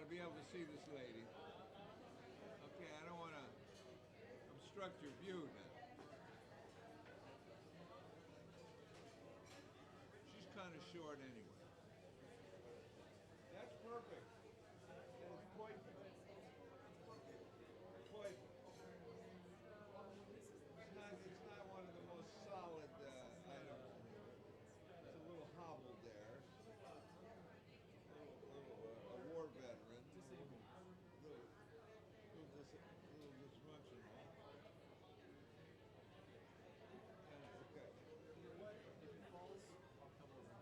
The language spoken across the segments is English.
be able to see this lady. Okay, I don't want to obstruct your view now. She's kind of short anyway. That's perfect. That is perfect. Perfect. It's not one of the most solid items. It's a little hobbled there. A war veteran. Little dysfunctional. Okay. You know what? If it falls, I'll come over.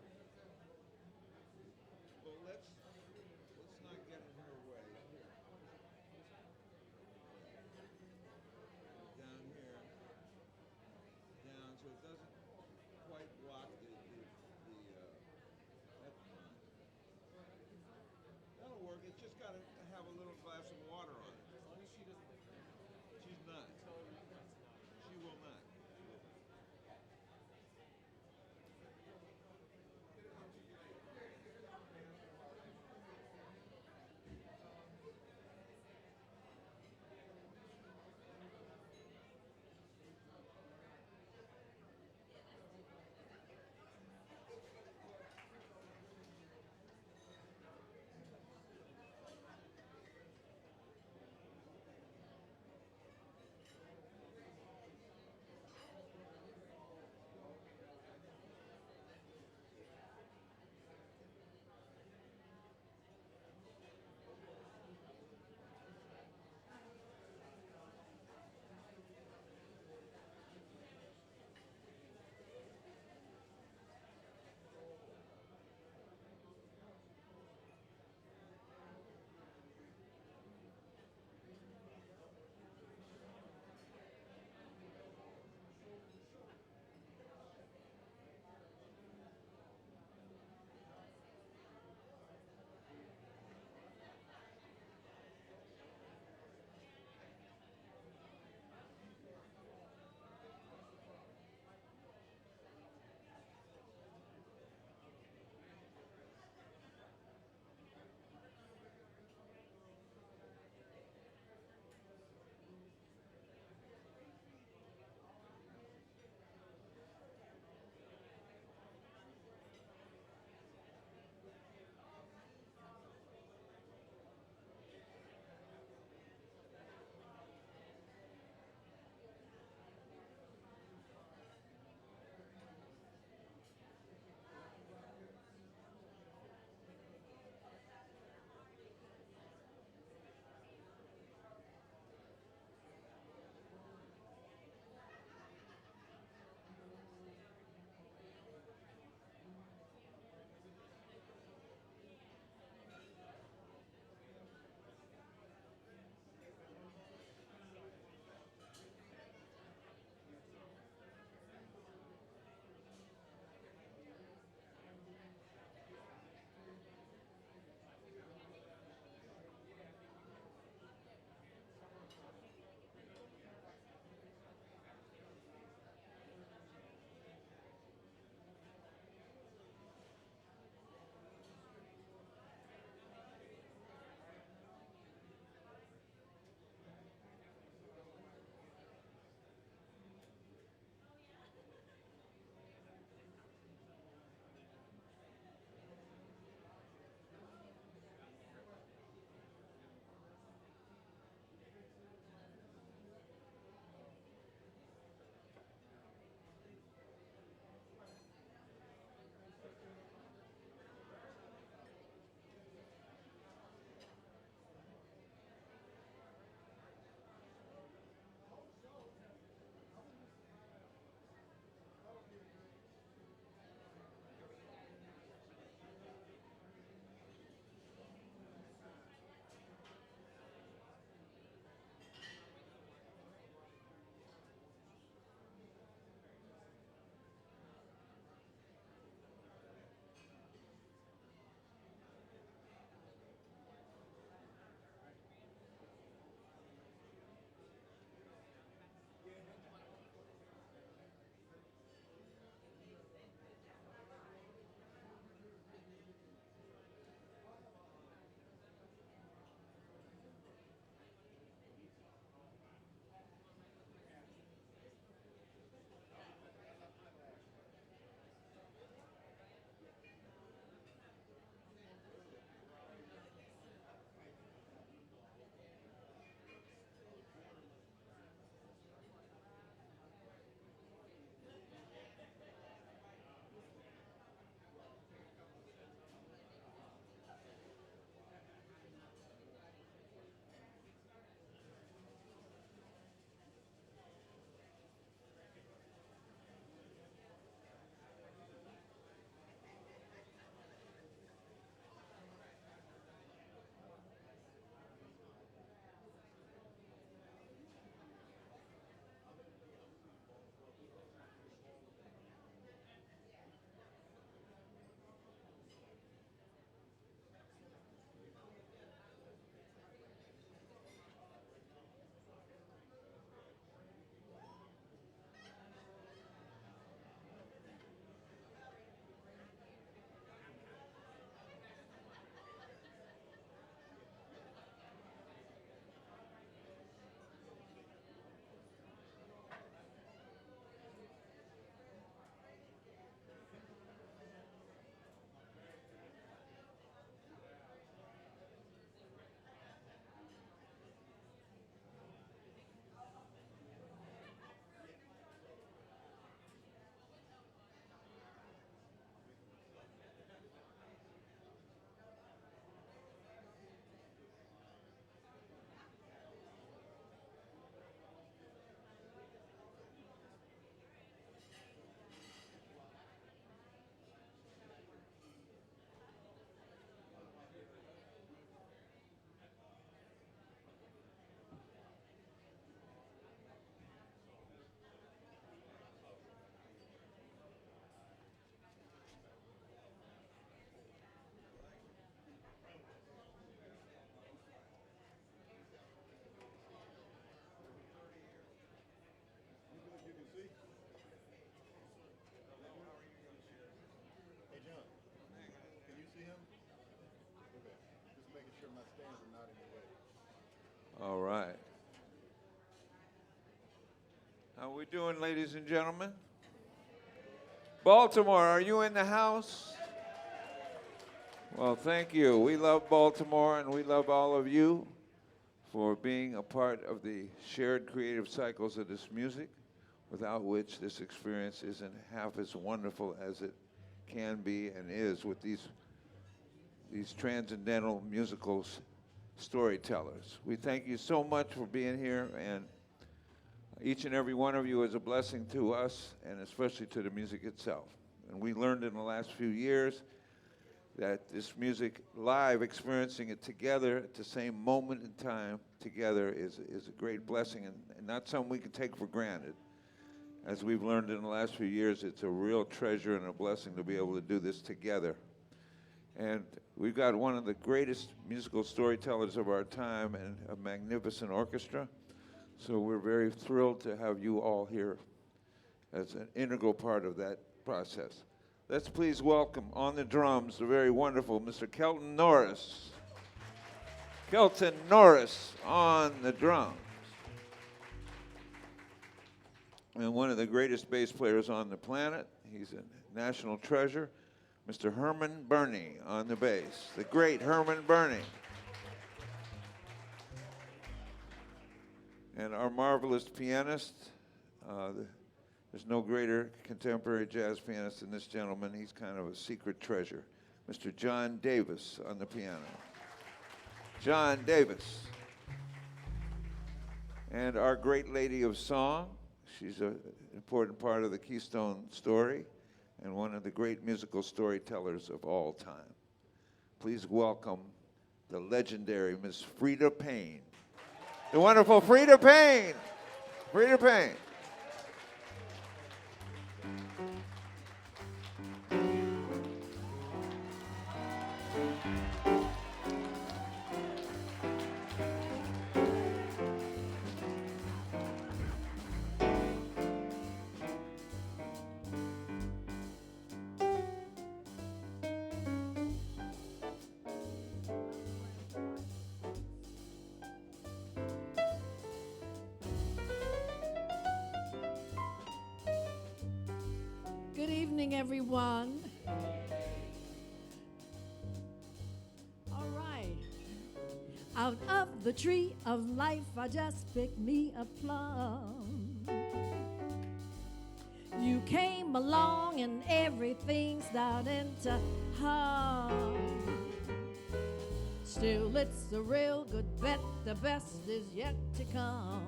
All right. How we doing, ladies and gentlemen? Baltimore, are you in the house? Well, thank you. We love Baltimore, and we love all of you for being a part of the shared creative cycles of this music, without which this experience isn't half as wonderful as it can be and is with these transcendental musical storytellers. We thank you so much for being here, and each and every one of you is a blessing to us, and especially to the music itself. And we learned in the last few years that this music, live, experiencing it together at the same moment in time together is a great blessing, and not something we can take for granted. As we've learned in the last few years, it's a real treasure and a blessing to be able to do this together. And we've got one of the greatest musical storytellers of our time and a magnificent orchestra. So we're very thrilled to have you all here as an integral part of that process. Let's please welcome on the drums the very wonderful Mr. Kelton Norris. Kelton Norris on the drums. And one of the greatest bass players on the planet. He's a national treasure. Mr. Herman Burney on the bass. The great Herman Burney. And our marvelous pianist, there's no greater contemporary jazz pianist than this gentleman. He's kind of a secret treasure. Mr. John Davis on the piano. John Davis. And our great lady of song. She's an important part of the Keystone story and one of the great musical storytellers of all time. Please welcome the legendary Miss Freda Payne. The wonderful Freda Payne. Freda Payne. Good evening, everyone. All right. Out of the tree of life, I just picked me a plum. You came along and everything's starting to hum. Still, it's a real good bet. The best is yet to come.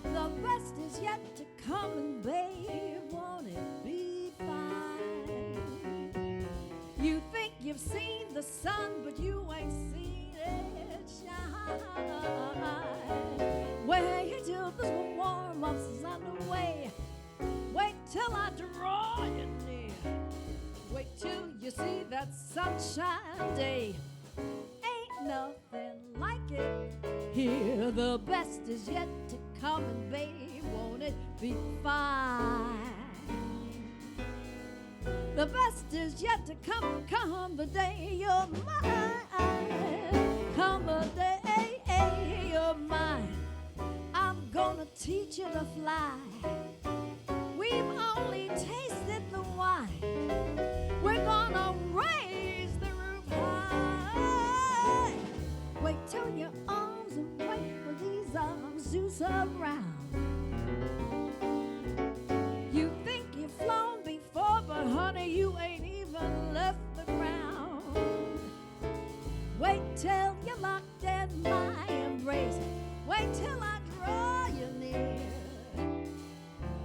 The best is yet to come, and babe, won't it be fine? You think you've seen the sun, but you ain't seen it shine. Wait till the warm-up's underway. Wait till I draw you near. Wait till you see that sunshine day. Ain't nothing like it here. The best is yet to come, and babe, won't it be fine? The best is yet to come, come the day you're mine. Come the day you're mine. I'm gonna teach you to fly. We've only tasted the wine. We're gonna raise the roof high. Wait till your arms and wait for these arms to surround. You think you've flown before, but honey, you ain't even left the ground. Wait till you're locked in my embrace. Wait till I draw you near.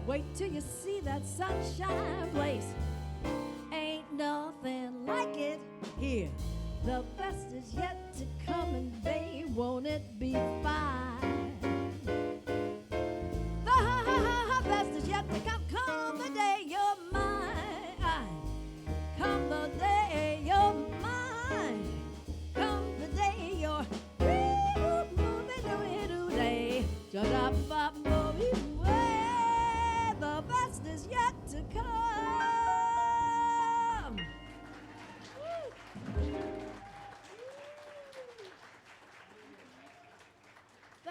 Wait till you see that sunshine blaze. Ain't nothing like it here. The best is yet to come, and babe, won't it be fine? The best is yet to come, come the day you're mine. Come the day you're mine. Come the day you're movie-doo-day. The best is yet to come.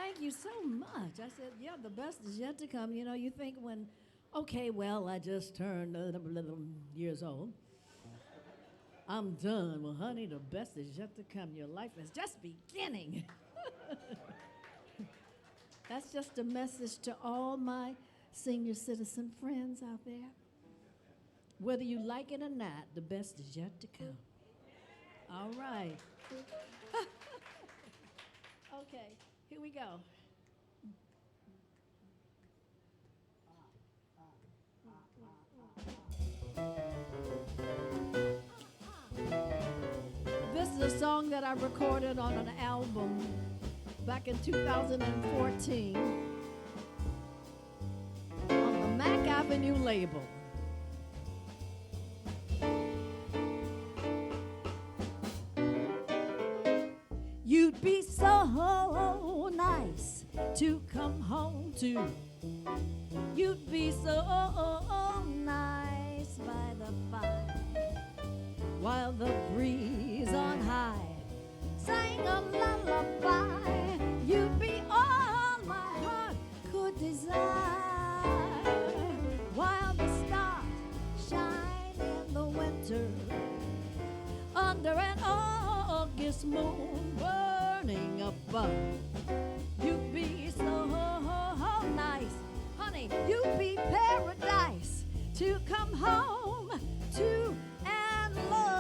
thank you so much. I said, yeah, the best is yet to come. You know, you think when, okay, well, I just turned years old. I'm done. Well, honey, the best is yet to come. Your life is just beginning. That's just a message to all my senior citizen friends out there. Whether you like it or not, the best is yet to come. All right. Okay, here we go. This is a song that I recorded on an album back in 2014 on the Mac Avenue label. You'd be so nice to come home to. You'd be so nice by the fire while the breeze on high sang a lullaby. You'd be all my heart could desire while the stars shine in the winter under an August moon burning above. You'd be so nice, honey, you'd be paradise to come home to and love.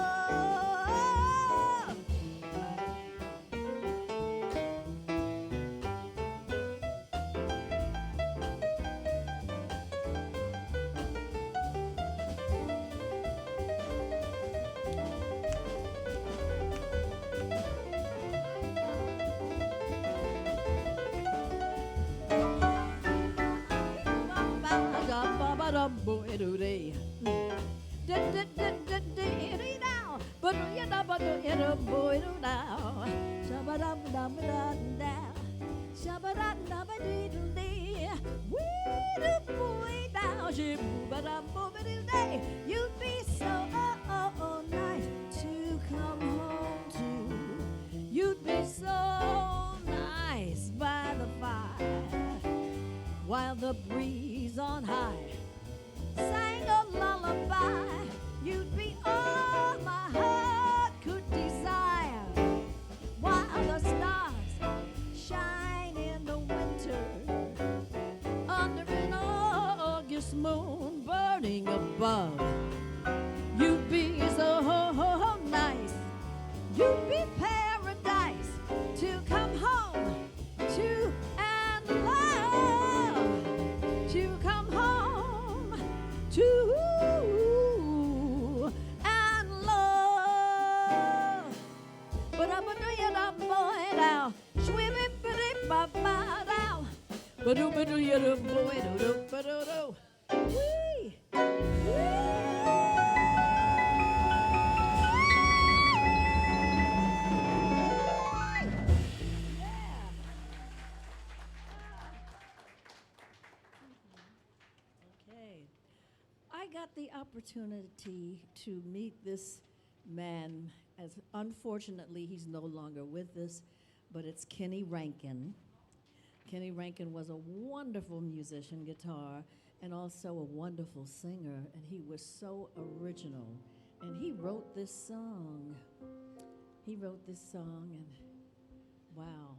You'd be so nice to come home to. You'd be so nice by the fire while the breeze on high sang a lullaby. You'd be all my heart could desire while the stars shine in the winter under an August moon burning above. You'd be so nice, you'd be paradise to come home to and love, to come home to and love. But I'm a doing a boy now, swimming pretty ba now. But do you do boy do do. Wee. Okay. I got the opportunity to meet this man, as unfortunately he's no longer with us, but it's Kenny Rankin. Kenny Rankin was a wonderful musician, guitar, and also a wonderful singer, and he was so original. And he wrote this song. He wrote this song, and wow.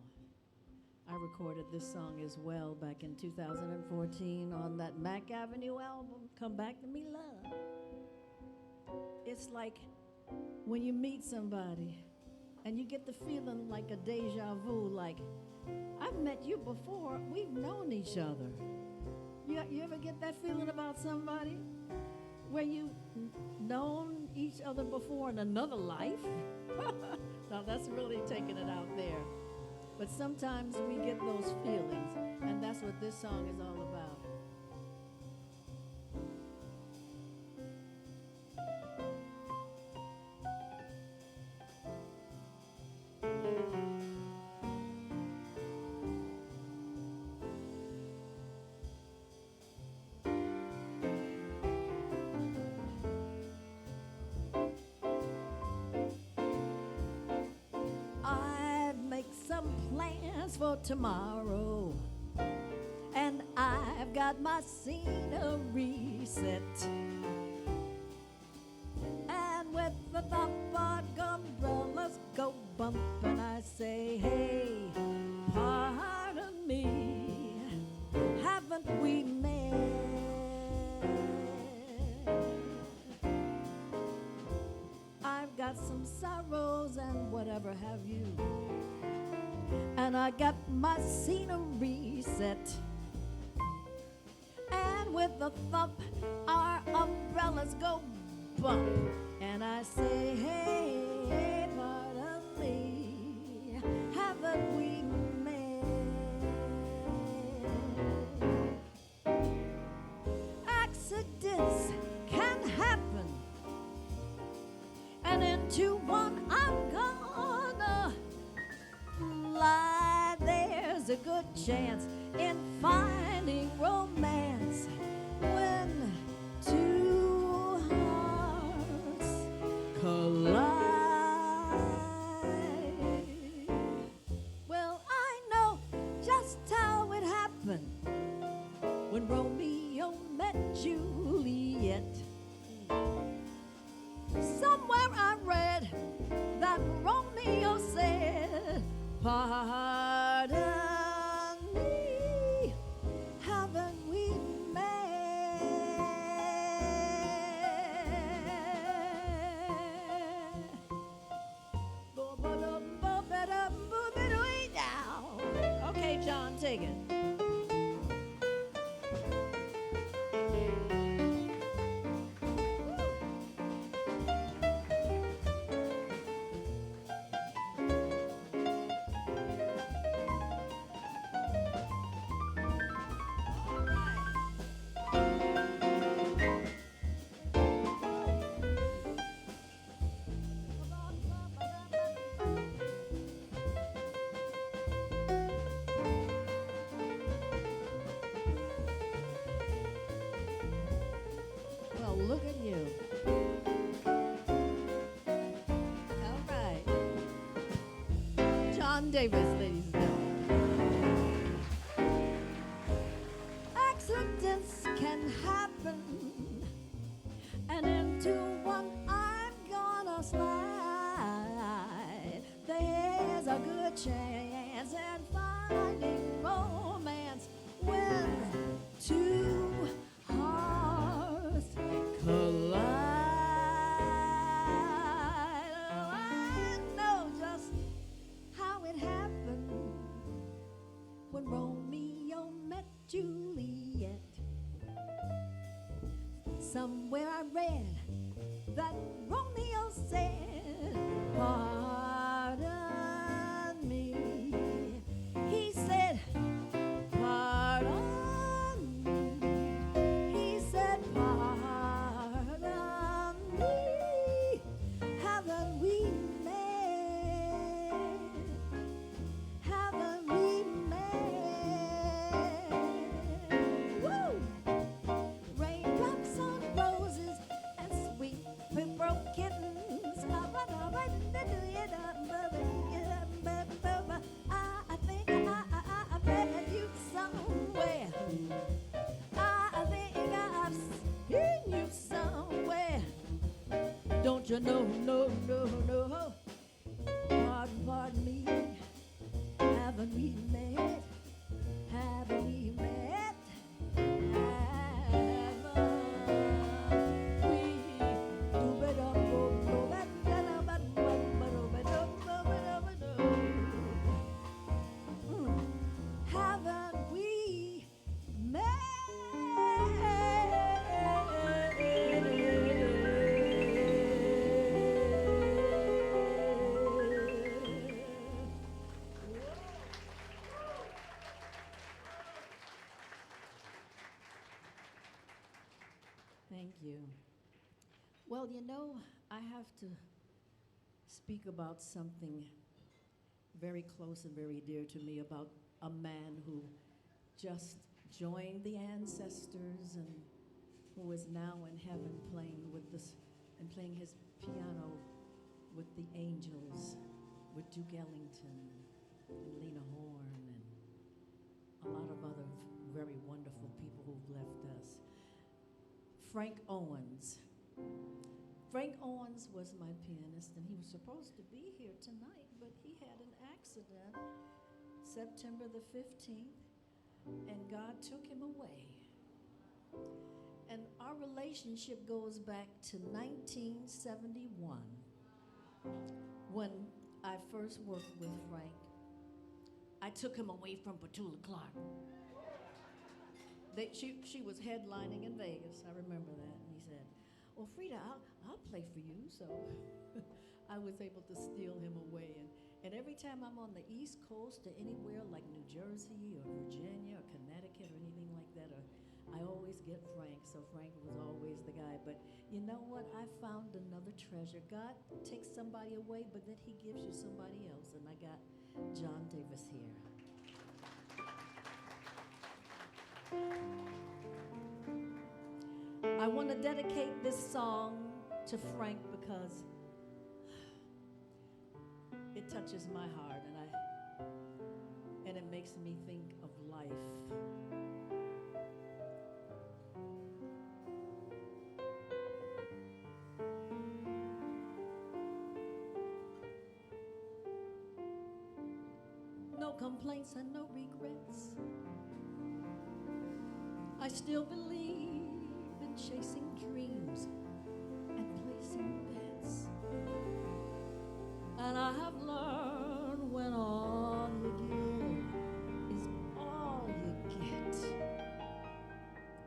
I recorded this song as well back in 2014 on that Mac Avenue album, Come Back to Me Love. It's like when you meet somebody and you get the feeling like a deja vu, like, I've met you before, we've known each other. You ever get that feeling about somebody where you've known each other before in another life? Now that's really taking it out there. But sometimes we get those feelings, and that's what this song is all about. I'd make some plans plans for tomorrow, and I've got my scenery set. And with the thump umbrellas go bump, and I say, hey, pardon me, haven't we met? I've got some sorrows and whatever have you, and I got my scenery set. And with a thump, our umbrellas go bump, and I say, hey, pardon me, haven't we met? Accidents can happen, and into one I'm gonna fly. There's a good chance in finding romance when two hearts collide. Well, I know just how it happened when Romeo met Juliet. Somewhere I read that Romeo said, pardon me, haven't we met? Okay, John, take it. Well, look at you. All right. John Davis, ladies and gentlemen. Accidents can happen, and into one I'm gonna slide. There's a good chance at finding romance when two hearts collide. Oh, I know just how it happened when Romeo met Juliet. Somewhere I read that Romeo said, pardon me. He said, pardon me. He said, pardon me. Haven't we met? Haven't we met? Woo! Raindrops on roses and sweet pepper kittens. I think I met you somewhere. I think I've seen you somewhere. Don't you know? No, no, no. Pardon me. Haven't we met? Haven't we met? Haven't we met? Thank you. Well, you know, I have to speak about something very close and very dear to me, about a man who just joined the ancestors and who is now in heaven playing with this and playing his piano with the angels, with Duke Ellington and Lena Horne Frank Owens. Frank Owens was my pianist, and he was supposed to be here tonight, but he had an accident September the 15th, and God took him away. And our relationship goes back to 1971, when I first worked with Frank. I took him away from Petula Clark. She was headlining in Vegas, I remember that, and he said, well, Freda, I'll play for you, so I was able to steal him away. And every time I'm on the East Coast or anywhere like New Jersey or Virginia or Connecticut or anything like that, I always get Frank, so Frank was always the guy. But you know what? I found another treasure. God takes somebody away, but then he gives you somebody else, and I got John Davis here. I want to dedicate this song to Frank because it touches my heart, and it makes me think of life. No complaints and no regrets. I still believe in chasing dreams and placing bets. And I have learned when all you give is all you get.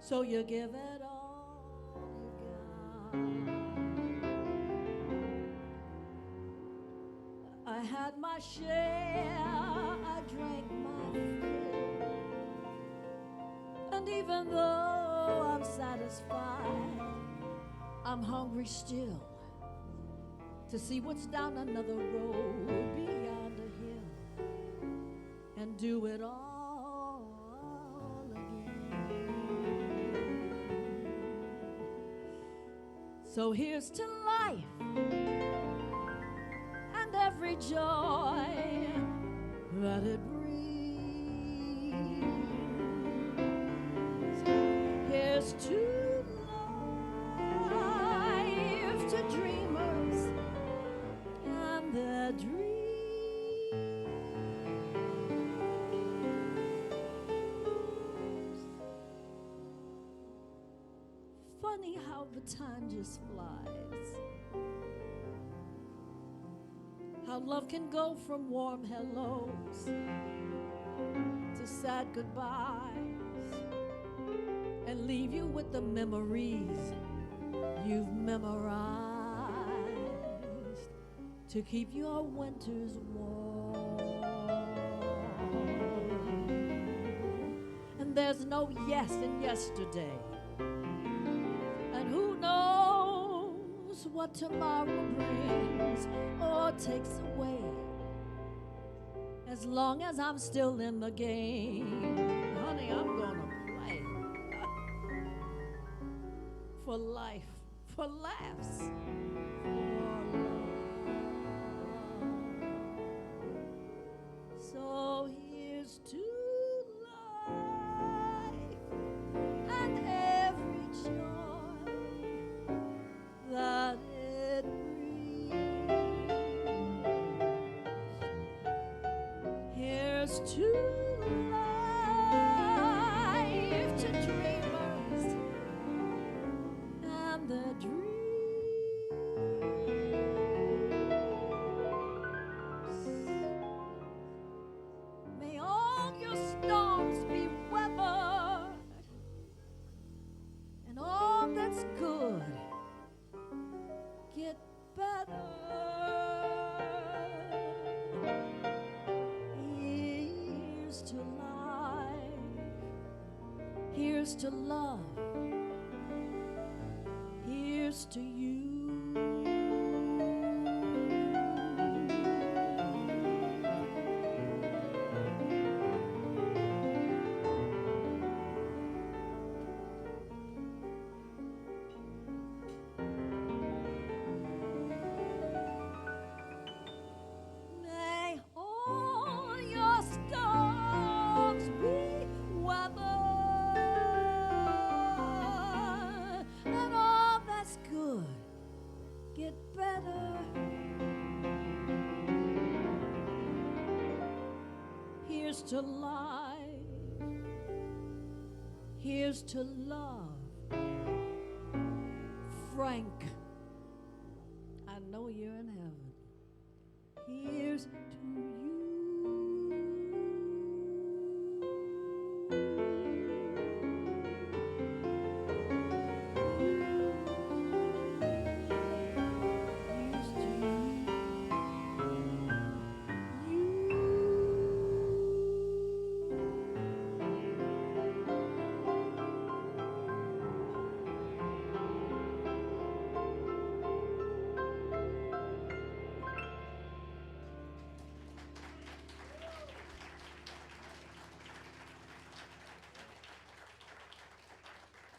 So you give it all you got. I had my share, I drank my fill. And even though I'm satisfied, I'm hungry still to see what's down another road beyond a hill and do it all again. So here's to life and every joy that it brings. Here's to life, to dreamers and their dreams. Funny how the time just flies. How love can go from warm hellos to sad goodbyes and leave you with the memories you've memorized to keep your winters warm. And there's no yes in yesterday, and who knows what tomorrow brings or takes away. As long as I'm still in the game, honey, I'm gonna play for life, for laughs, for love. So here's to life and every joy that it brings. Here's to life, to dreamers and their dreams. May all your storms be weathered, and all that's good get better. Here's to life, here's to love, here's to you. May all your storms be weathered, and Here's to life. Here's to love. Frank, I know you're in heaven. Here's to you. Here's to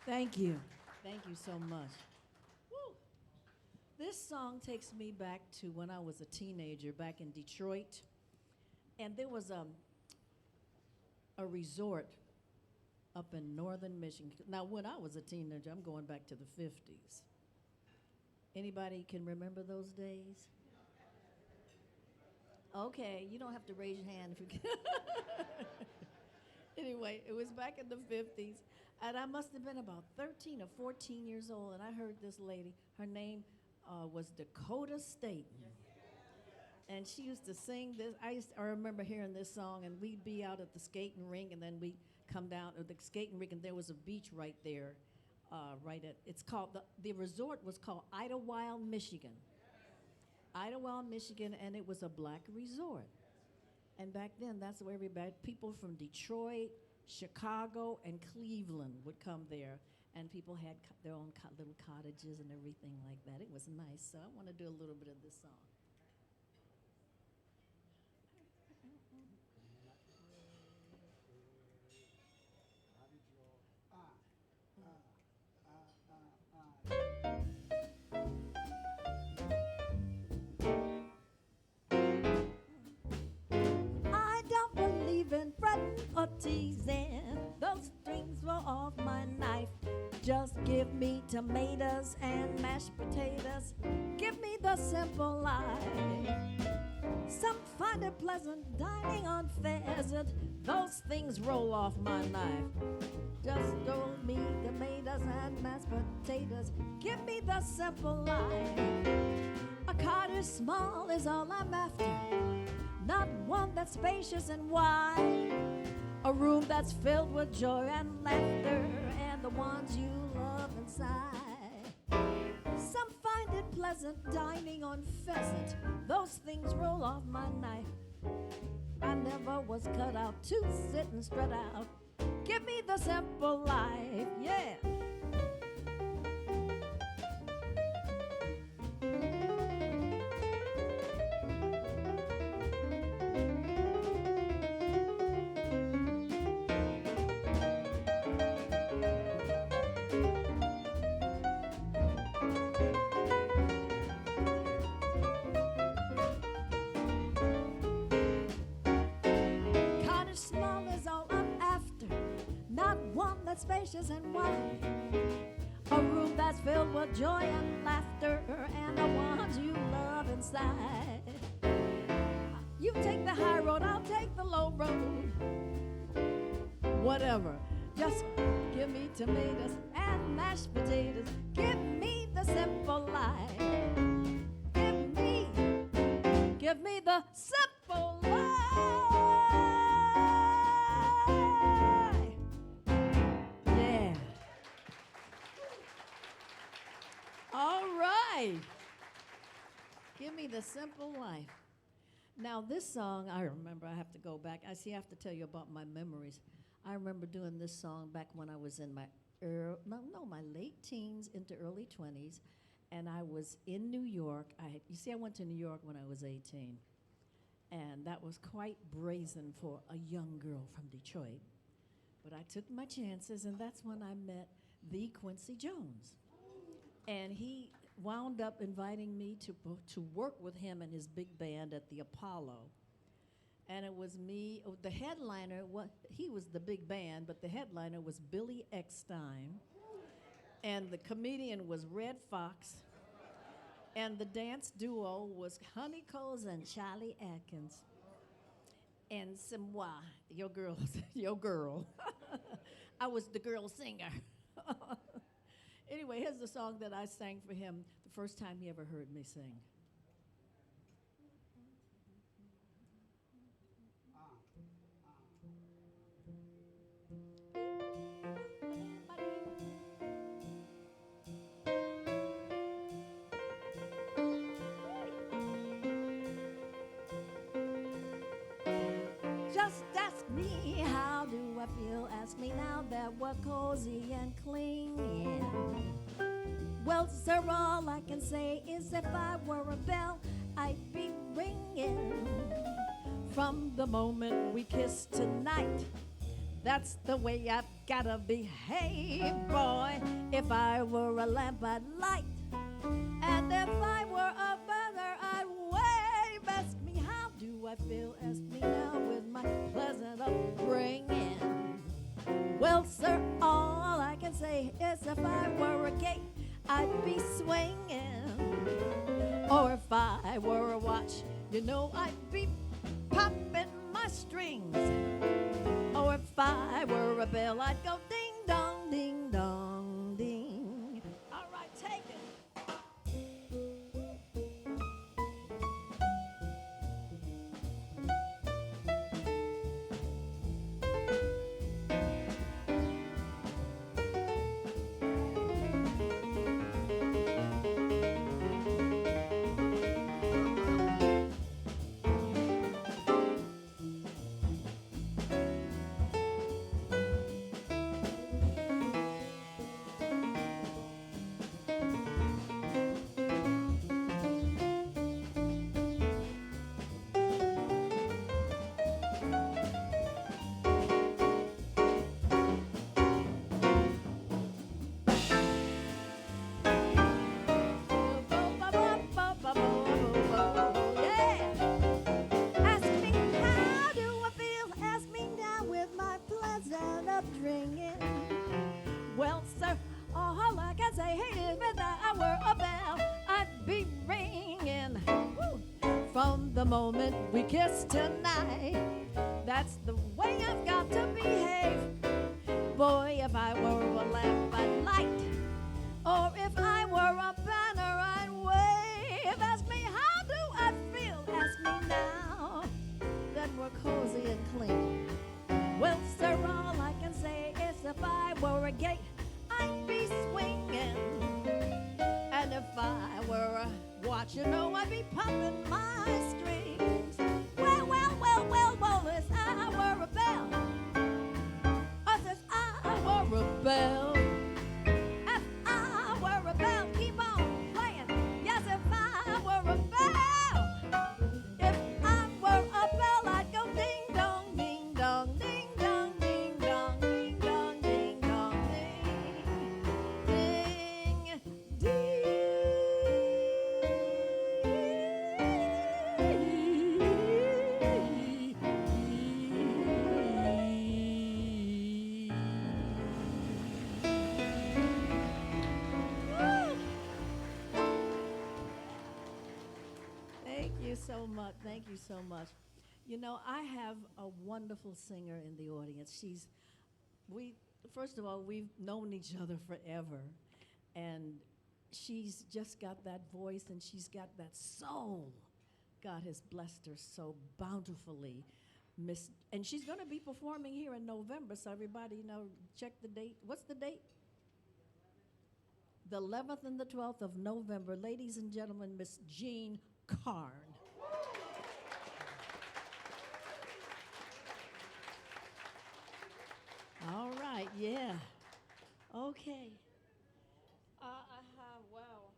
Thank you. Thank you so much. Woo. This song takes me back to when I was a teenager back in Detroit. And there was a resort up in northern Michigan. Now, when I was a teenager, I'm going back to the 50s. Anybody can remember those days? Okay, you don't have to raise your hand if you can. Anyway, it was back in the 50s, and I must have been about 13 or 14 years old, and I heard this lady. Her name was Dakota Staten, and she used to sing this. I remember hearing this song, and we'd be out at the skating rink, and then we'd come down to the skating rink, and there was a beach right there, it's called, the resort was called Idlewild, Michigan. Idlewild, Michigan, and it was a black resort. And back then, that's where everybody, people from Detroit, Chicago, and Cleveland would come there. And people had their own little cottages and everything like that. It was nice. So I want to do a little bit of this song. I don't believe in fretting or teasing. Those strings roll off my knife. Just give me tomatoes and mashed potatoes. Give me the simple life. Some find it pleasant dining on pheasant. Those things roll off my knife. Just throw me tomatoes and mashed potatoes. Give me the simple life. A cottage small is all I'm after. Not one that's spacious and wide. A room that's filled with joy and laughter, and the ones you love inside. Some find it pleasant dining on pheasant. Those things roll off my knife. I never was cut out to sit and spread out. Give me the simple life, yeah. Spacious and wide, a room that's filled with joy and laughter, and the ones you love inside. You take the high road, I'll take the low road. Whatever, just give me tomatoes and mashed potatoes. Give me the simple life. Give me the simple life. All right. Give me the simple life. Now, this song, I remember, I have to go back. I have to tell you about my memories. I remember doing this song back when I was in my my late teens into early 20s, and I was in New York. I went to New York when I was 18, and that was quite brazen for a young girl from Detroit. But I took my chances, and that's when I met the Quincy Jones. And he wound up inviting me to work with him and his big band at the Apollo. And it was me, the headliner, he was the big band, but the headliner was Billy Eckstine. And the comedian was Red Fox. And the dance duo was Honey Coles and Charlie Atkins. and c'est moi, your girl, your girl. I was the girl singer. Anyway, here's the song that I sang for him the first time he ever heard me sing. Just ask me, how do I feel? Ask me now that we're cozy and clinging. Well, sir, all I can say is if I were a bell, I'd be ringing. From the moment we kissed tonight, that's the way I've gotta behave, boy. If I were a lamp, I'd light. And if I were a feather, I'd wave. Ask me, how do I feel? Ask me now with my pleasant upbringing. Well, sir, all I can say is if I were a gate, I'd be swinging. Or if I were a watch, you know I'd be popping my strings. Or if I were a bell, I'd go ding dong, ding dong, ding. All right, take it. Well, sir, all I can say is if I were a bell, I'd be ringing. Woo. From the moment we kissed tonight, that's the way I've got to behave. Boy, if I were a lamp, I'd light. Or if I were a banner, I'd wave. Ask me, how do I feel? Ask me now that we're cozy and clean. Well, sir, all I can say is if I were a gate, I'd be swinging. And if I were a watch, you know I'd be popping my strings. Well, if I were a bell, if I were a bell, if I were a bell, keep on playing. Yes, if I were a bell, if I were a bell, I'd go ding dong, ding dong, ding dong, ding dong, ding dong, ding dong, ding, ding, ding. Thank you so much. Thank you so much. You know, I have a wonderful singer in the audience. First of all, we've known each other forever. And she's just got that voice and she's got that soul. God has blessed her so bountifully. And she's going to be performing here in November, so everybody, check the date. What's the date? The 11th and the 12th of November. Ladies and gentlemen, Miss Jean Karn. All right, yeah. Okay. Wow.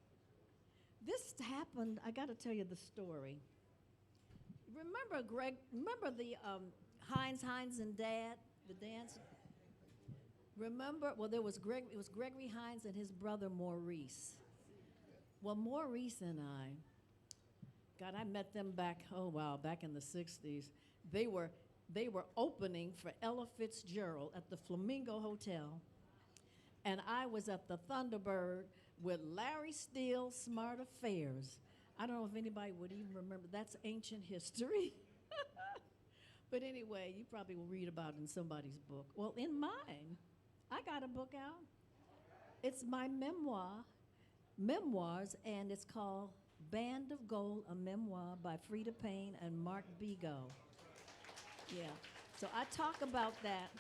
This happened, I got to tell you the story. Remember the Hines and Dad, the dance? Remember, well, it was Gregory Hines and his brother Maurice. Well, Maurice and I met them back in the 60s. They were opening for Ella Fitzgerald at the Flamingo Hotel. And I was at the Thunderbird with Larry Steele, Smart Affairs. I don't know if anybody would even remember. That's ancient history. But anyway, you probably will read about it in somebody's book. Well, in mine, I got a book out. It's my memoirs, and it's called Band of Gold, a memoir by Freda Payne and Mark Bigo. Yeah. So I talk about that.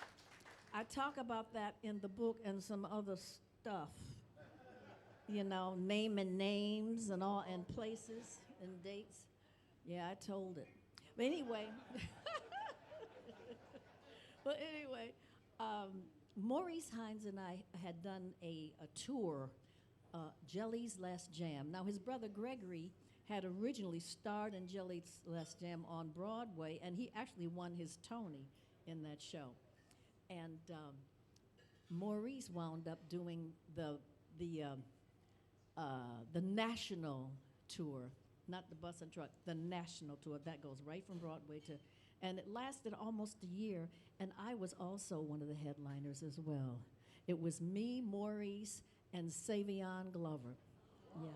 I talk about that in the book and some other stuff. You know, naming names and all, and places and dates. Yeah, I told it. But anyway, Maurice Hines and I had done a tour, Jelly's Last Jam. Now, his brother Gregory had originally starred in Jelly's Last Jam on Broadway, and he actually won his Tony in that show. And Maurice wound up doing the national tour, not the bus and truck, the national tour that goes right from Broadway to, and it lasted almost a year, and I was also one of the headliners as well. It was me, Maurice, and Savion Glover. Yeah.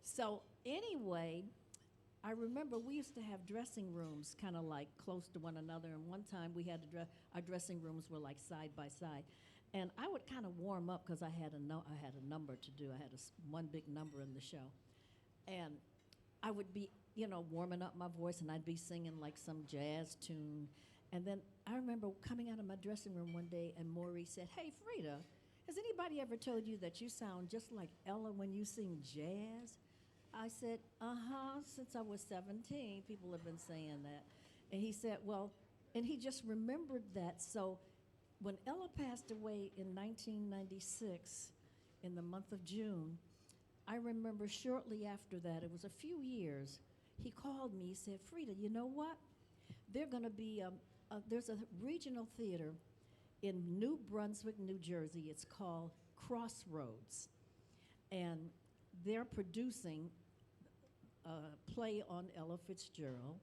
So anyway, I remember we used to have dressing rooms kind of like close to one another, and one time we had to our dressing rooms were like side by side. And I would kind of warm up because I had a number to do. I had one big number in the show. And I would be, warming up my voice, and I'd be singing like some jazz tune. And then I remember coming out of my dressing room one day, and Maurice said, "Hey, Freda, has anybody ever told you that you sound just like Ella when you sing jazz?" I said, since I was 17, people have been saying that. And he said, well, and he just remembered that. So when Ella passed away in 1996, in the month of June, I remember shortly after that, it was a few years, he called me, he said, "Freda, you know what? They're gonna be, there's a regional theater in New Brunswick, New Jersey. It's called Crossroads. And they're producing a play on Ella Fitzgerald,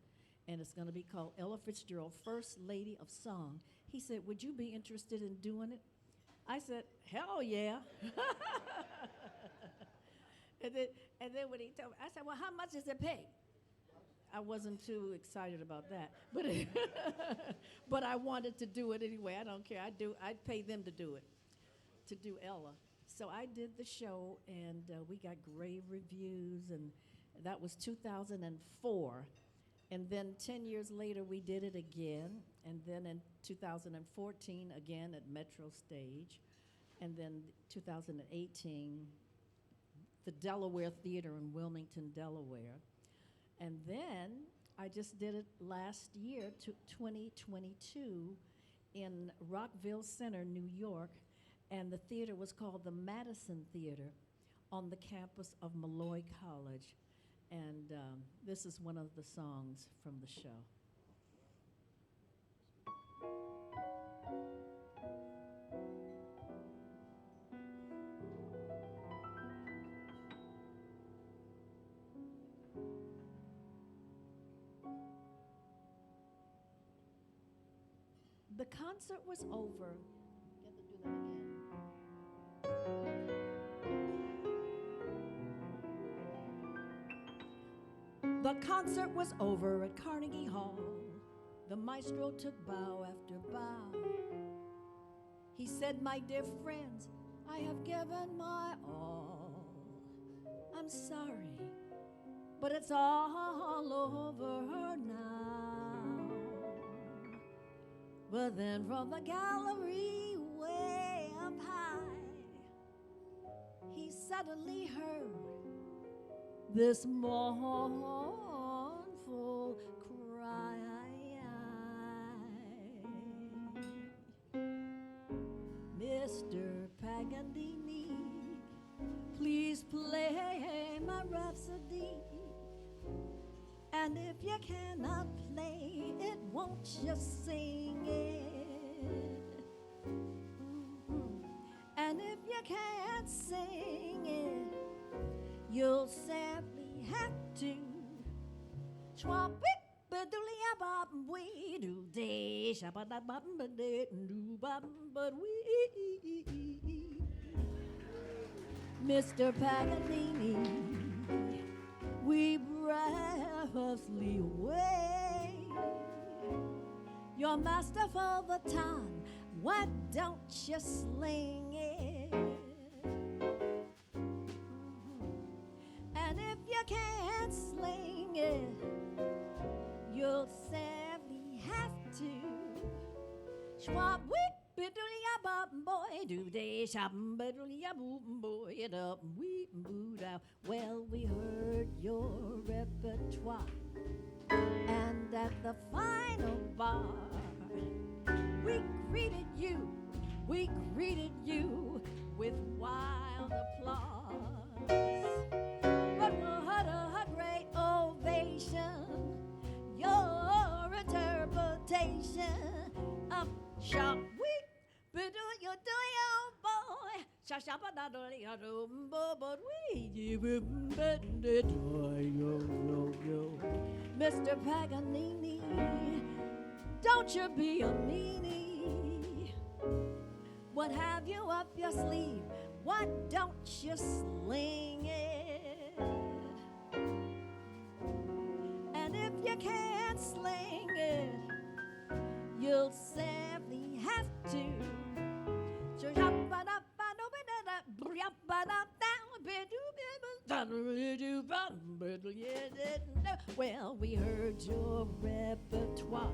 and it's going to be called Ella Fitzgerald, First Lady of Song." He said, "Would you be interested in doing it?" I said, "Hell yeah." and then when he told me, I said, "Well, how much does it pay?" I wasn't too excited about that, but but I wanted to do it anyway. I don't care. I'd pay them to do it, to do Ella. So I did the show, and we got great reviews, and that was 2004. And then 10 years later, we did it again, and then in 2014, again at Metro Stage, and then 2018, the Delaware Theater in Wilmington, Delaware. And then I just did it last year, 2022, in Rockville Center, New York, and the theater was called the Madison Theater on the campus of Malloy College. And this is one of the songs from the show. The concert was over. Get to do that again. The concert was over at Carnegie Hall. The maestro took bow after bow. He said, "My dear friends, I have given my all. I'm sorry, but it's all over now." But then from the gallery way up high, he suddenly heard this mournful cry. "Mr. Paganini, please play my Rhapsody. And if you cannot play it, won't you sing it? And if you can't sing it, you'll sadly have to swap it. But we do day, Mr. Paganini, we breathlessly wait You're master for the time. Why don't you sling it? And if you can't sling it, you'll sadly have to. Schwab whip biddly bop boy, do they shop biddly boop boy it up weep boot out. Well, we heard your repertoire, and at the final bar, we greeted you with wild applause. But what a great ovation, your interpretation of sharp weep, but do your boy, sharp but but we Mr. Paganini, don't you be a meanie. What have you up your sleeve? Why don't you sling it? And if you can't sling it, you'll sadly have to. Well, we heard your repertoire,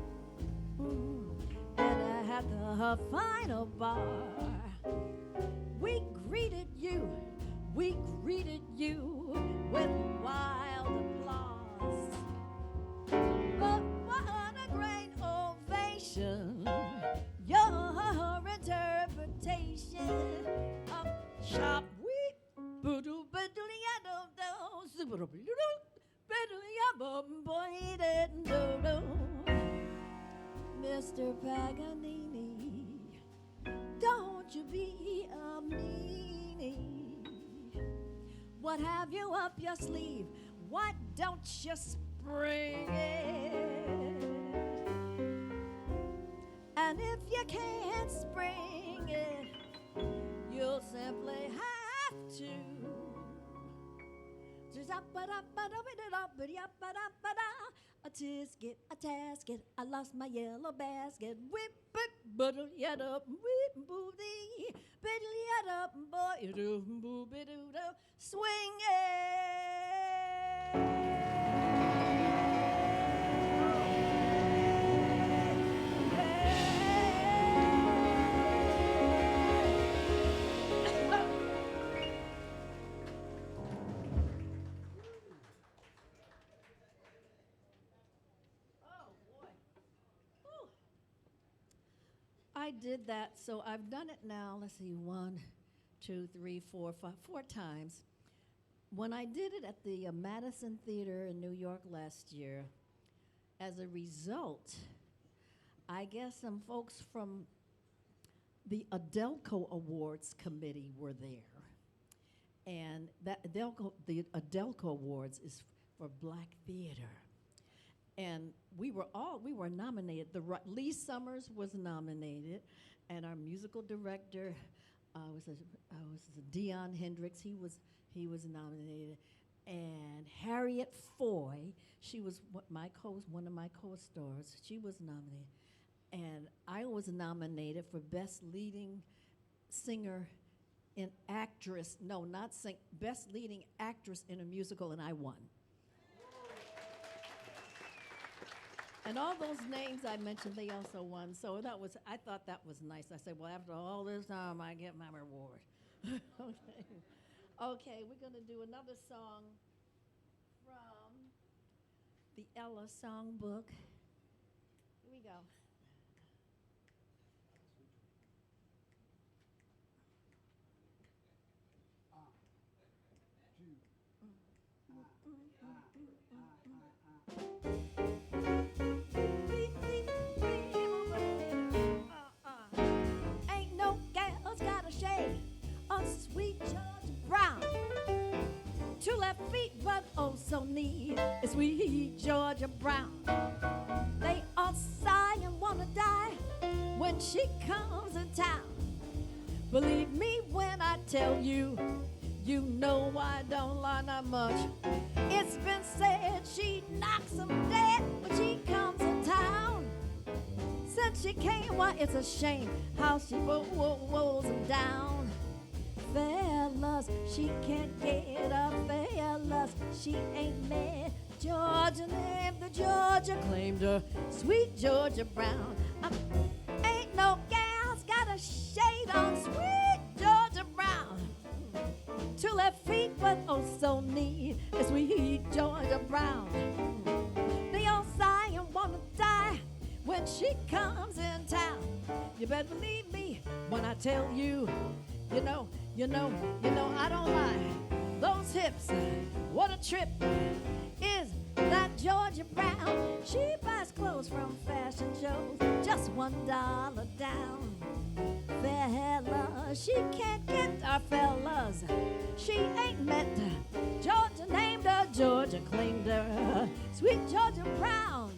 and at the final bar, we greeted you with wild applause. But what a great ovation, your interpretation of sharp weep, boodoo boodoo Mr. Paganini, don't you be a meanie. What have you up your sleeve? Why don't you spring it? And if you can't spring it, you'll simply have to. A tisket, a tasket, I lost my yellow basket. Whip it, buddle yet up, whip booty, biddle yet up, boy, do boo bidoo, swing it. I did that, so I've done it now. Let's see, 1, 2, 3, 4, 5, 4 times. When I did it at the Madison Theater in New York last year, as a result, I guess some folks from the Adelco Awards Committee were there. And that the Adelco Awards is for Black theater. And we were nominated. Lee Summers was nominated, and our musical director was Dion Hendricks. He was nominated, and Harriet Foy. She was one of my co-stars. She was nominated, and I was nominated for Best Leading Singer in Actress. No, not sing. Best Leading Actress in a Musical, and I won. And all those names I mentioned, they also won. So I thought that was nice. I said, well, after all this time, I get my reward. Okay, we're going to do another song from the Ella Songbook. Here we go. Ain't no gal's got a shade on sweet Georgia Brown. 2 left feet, but oh so neat is sweet Georgia Brown. They all sigh and wanna die when she comes in town. Believe me when I tell you, you know I don't lie not much. It's been said she knocks 'em dead when she comes in town. when she came, why it's a shame how she rolls them down. Fellas, she can't get up. Fellas, she ain't mad. Georgia named the Georgia claimed her. Sweet Georgia Brown. Ain't no gal's got a shade on. Sweet Georgia Brown. 2 left feet, but oh so neat. Sweet Georgia Brown. They all sigh and wanna die when she comes in town. You better believe me when I tell you, you know, I don't lie. Those hips, what a trip is that Georgia Brown. She buys clothes from fashion shows, just $1 down. Fellas, she can't get our fellas. She ain't met Georgia named her, Georgia claimed her. Sweet Georgia Brown.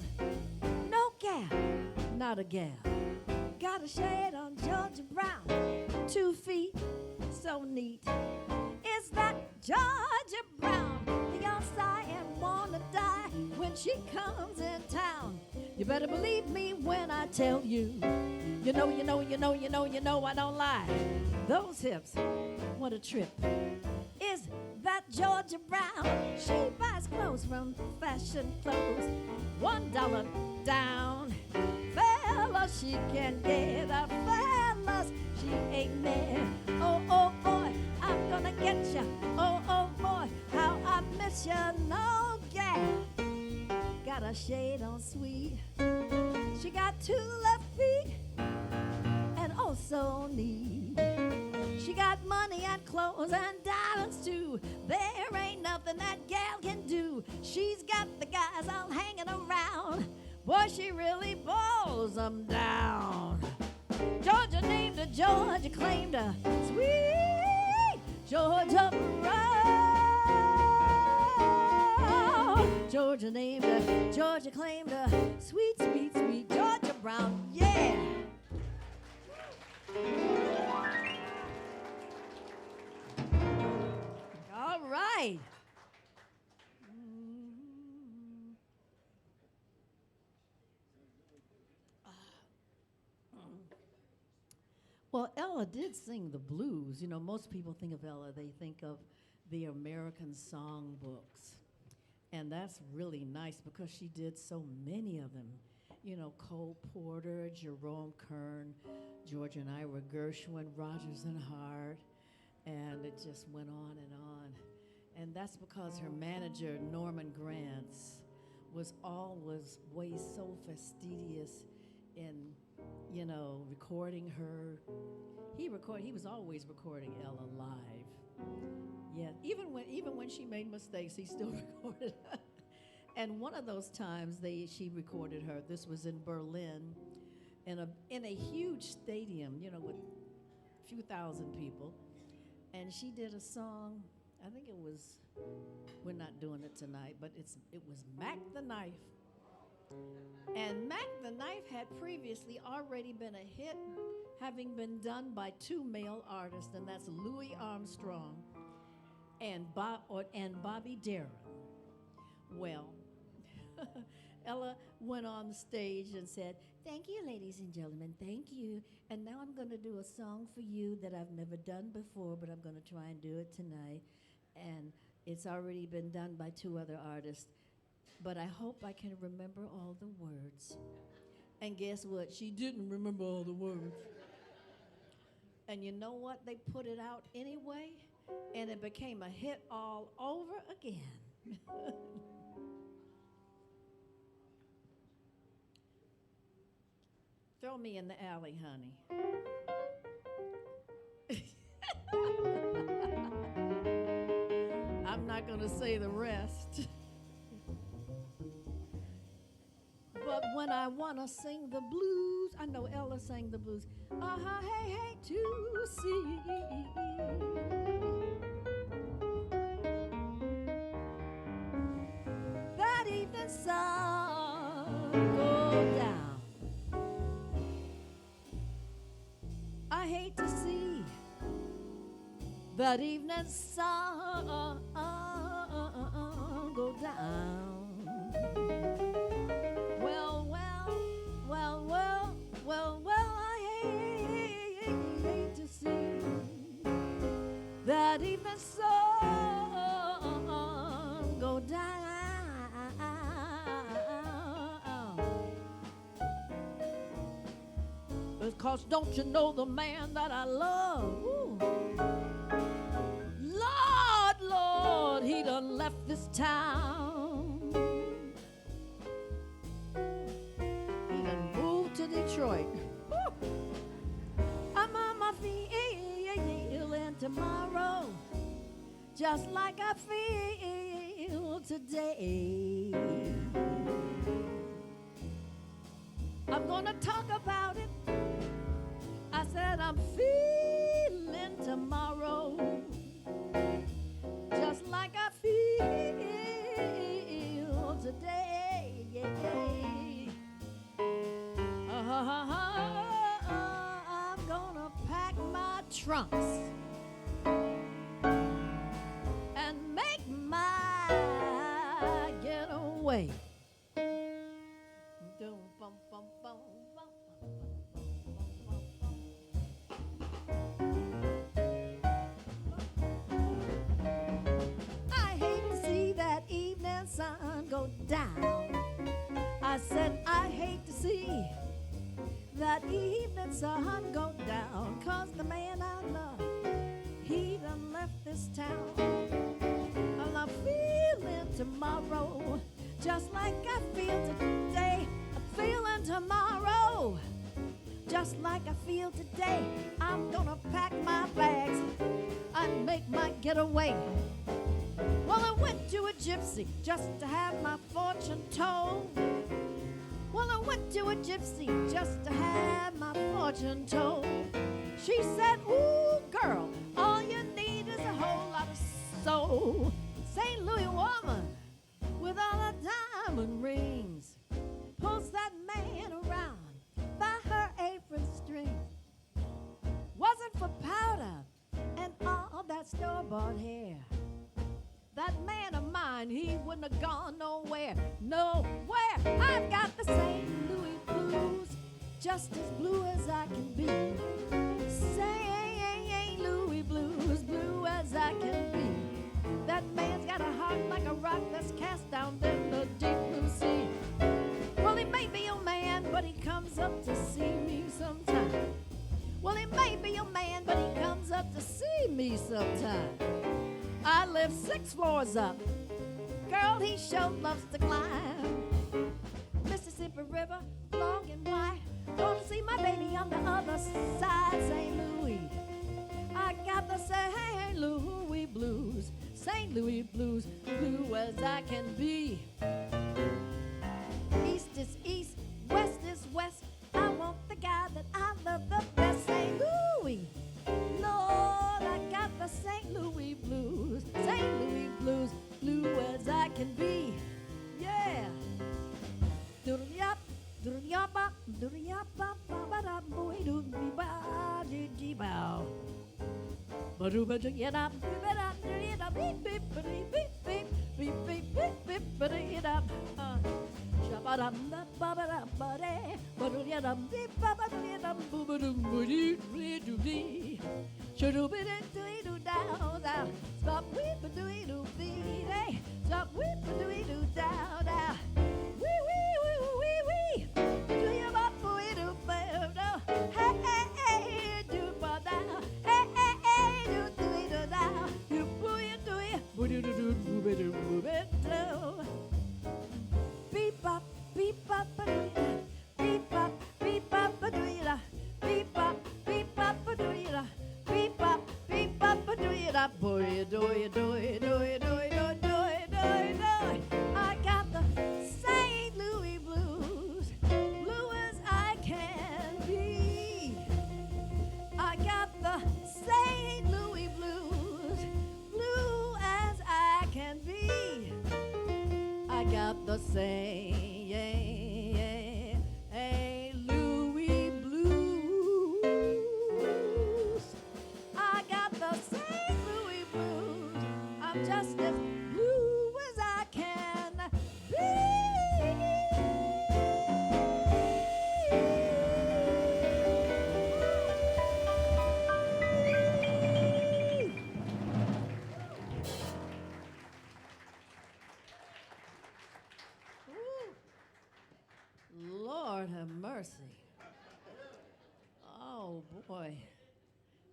No gal, not a gal. Got a shade on Georgia Brown. 2 feet, so neat. Is that Georgia Brown? They all sigh and wanna die when she comes in town. You better believe me when I tell you. You know, I don't lie. Those hips, what a trip. Is that Georgia Brown? She buys clothes from fashion clothes, $1 down. Fellas, she can get a fellas, she ain't mad. Oh boy, I'm gonna get ya. Oh boy, how I miss ya. No gal, got a shade on sweet. She got 2 left feet and oh so neat. She got money and clothes and diamonds too. There ain't nothing that gal can do. She's got the guys all hanging around. Boy, she really balls them down. Georgia named her, Georgia claimed her. Sweet Georgia Brown. Georgia named her, Georgia claimed her. Sweet, sweet, sweet Georgia Brown. Yeah. All right. Well, Ella did sing the blues. You know, most people think of Ella, they think of the American songbooks. And that's really nice because she did so many of them. You know, Cole Porter, Jerome Kern, Georgia and Ira Gershwin, Rodgers and Hart, and it just went on and on. And that's because her manager, Norman Granz, was always way so fastidious in, you know, recording her. He was always recording Ella live. Yeah, even when she made mistakes, he still recorded her. And one of those times she recorded her. This was in Berlin, in a huge stadium, you know, with a few thousand people. And she did a song. I think it was. We're not doing it tonight, but it was Mac the Knife. And Mac the Knife had previously already been a hit, having been done by 2 male artists, and that's Louis Armstrong and Bobby Darin. Well, Ella went on the stage and said, "Thank you, ladies and gentlemen, thank you. And now I'm going to do a song for you that I've never done before, but I'm going to try and do it tonight. And it's already been done by 2 other artists, but I hope I can remember all the words." And guess what? She didn't remember all the words. And you know what? They put it out anyway, and it became a hit all over again. Throw me in the alley, honey. I'm not going to say the rest. But when I want to sing the blues, I know Ella sang the blues. Hey, hey, to see that evening sun go down. I hate to see that evening sun go down. evening sun go down. Because don't you know the man that I love? Ooh. Lord, Lord, he done left this town. He done moved to Detroit. Woo. I'm on my feet tomorrow, just like I feel today. I'm gonna talk about it. I said I'm feeling tomorrow, just like I feel today. I'm gonna pack my trunks and make my getaway. I hate to see that evening sun go down. I said I hate to see that evening sun go down, 'cause the man I love, he done left this town. And I'm feeling tomorrow, just like I feel today. I'm feeling tomorrow, just like I feel today. I'm gonna pack my bags and make my getaway. Well, I went to a gypsy just to have my fortune told. Well, I went to a gypsy just to have my fortune told. She said, ooh, girl, all you need is a whole lot of soul. St. Louis woman with all her diamond rings pulls that man around by her apron string. Wasn't for powder and all that store-bought hair, that man of mine, he wouldn't have gone nowhere, nowhere. I've got the St. Louis blues, just as blue as I can be. St. Louis blues, blue as I can be. That man's got a heart like a rock that's cast down in the deep blue sea. Well, he may be a man, but he comes up to see me sometime. Well, he may be a man, but he comes up to see me sometime. I live 6 floors up. Girl, he sure loves to climb. Mississippi River, long and wide. Gonna see my baby on the other side. St. Louis, I got the St. Louis blues. St. Louis blues, blue as I can be. East is east, west is west. I want the guy that I love the best. St. Louis, Lord, I got the St. Louis blues. St. Louis blues, blue as I can be. Yeah. Doodle-yop, doodle-yop-bop, doodle-yop-bop, ba-ba-da, boy, doodle-ba, dee-dee-bow. Ba-doo-ba-doo-ya-da, doo-ba-da, doo-ya-da, beep, beep, ba-dee, beep, beep, beep, beep, beep, beep, ba-dee-ya-da. Shabba-dum, ba-ba-dum, ba-dee, ba-doo-ya-dum, beep, ba-ba-doo-ya-dum, boo-ba-dum, ba-dee-dee-dee-dee. Shoo-doo-ba-dee-doo-dee-doo-dow-dow. Stop weep-a-doo-dee-doo-dee-day. Stop weep-a-doo-dee-doo-dow-dow. Wee-wee-wee-wee-wee. Do-ya-bop-a-wee-doo-ba-doo. Hey, hey, hey, do-ba-dow. Hey, hey, hey, do-doo-dee-doo-dow. You-boo-ya-doo-ya, boo-doo-doo-doo, boo-ba-doo, boo-ba-doo. Beep-bop, beep-bop-a-doo-ya. Beep-bop, beep-bop-a-doo-ya. Beep-bop, beep-bop-a-doo-ya. Beep-bop, beep-bop-a-doo-ya. Boy-a-doo-ya-doo-ya-doo-ya-doo-ya-doo-ya-doo-ya. I got the St. Louis blues, blue as I can be. I got the St. Louis blues, blue as I can be. I got the St. Louis blues. I got the St. Louis blues. I'm just as blue as I can be. Boy,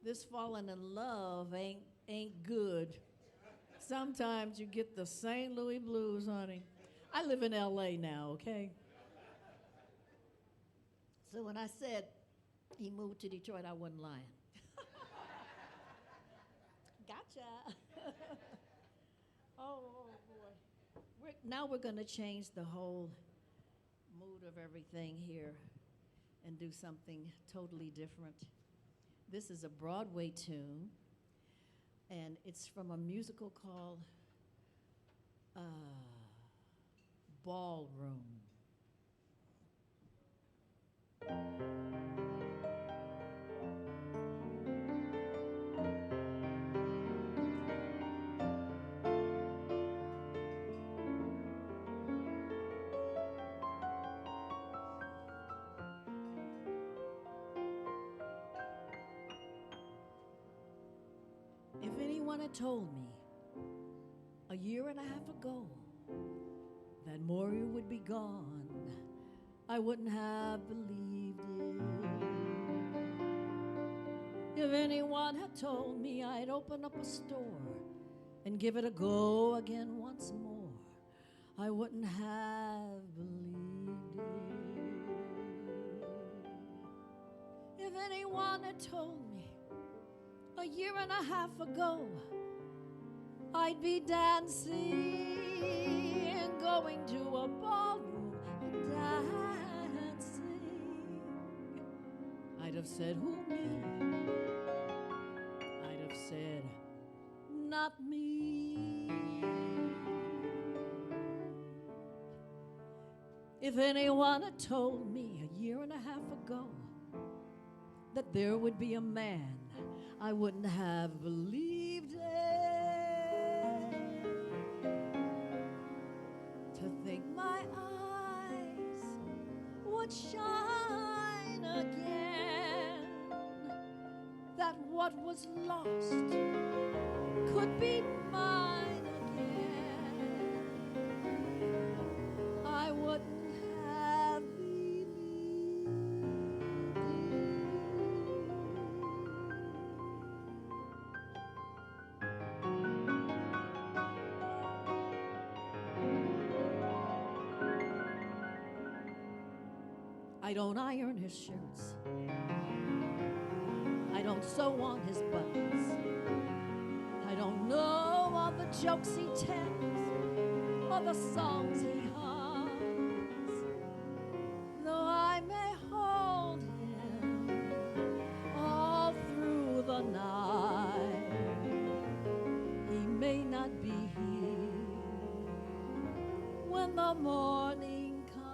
this falling in love ain't good. Sometimes you get the St. Louis blues, honey. I live in LA now, okay? So when I said he moved to Detroit, I wasn't lying. Gotcha. Oh, boy. Now we're going to change the whole mood of everything here and do something totally different. This is a Broadway tune, and it's from a musical called Ballroom. If anyone had told me a year and a half ago that Maury would be gone, I wouldn't have believed it. If anyone had told me I'd open up a store and give it a go again once more, I wouldn't have believed it. If anyone had told me a year and a half ago I'd be dancing and going to a ballroom and dancing, I'd have said, who me? I'd have said, not me. If anyone had told me a year and a half ago that there would be a man, I wouldn't have believed it. To think my eyes would shine again, that what was lost could be mine again, I wouldn't have believed I don't iron his shirts, I don't sew on his buttons, I don't know all the jokes he tells or the songs he hums, though I may hold him all through the night. He may not be here when the morning comes.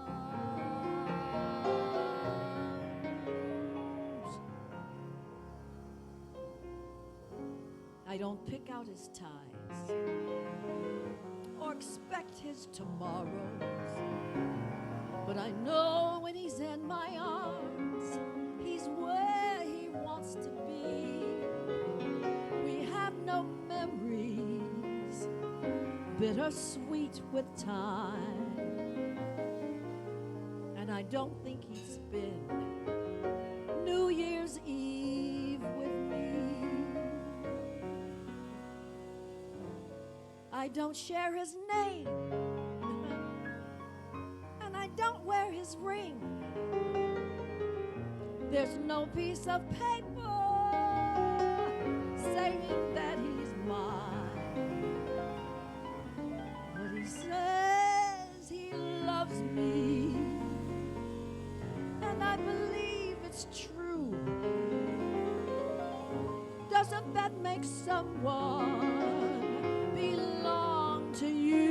I don't pick out his ties or expect his tomorrows, but I know when he's in my arms, he's where he wants to be. We have no memories, bittersweet with time, and I don't think he'd spend New Year's Eve with me. I don't share his name, and I don't wear his ring. There's no piece of paper saying that he's mine, but he says he loves me, and I believe it's true. Doesn't that make someone belong to you?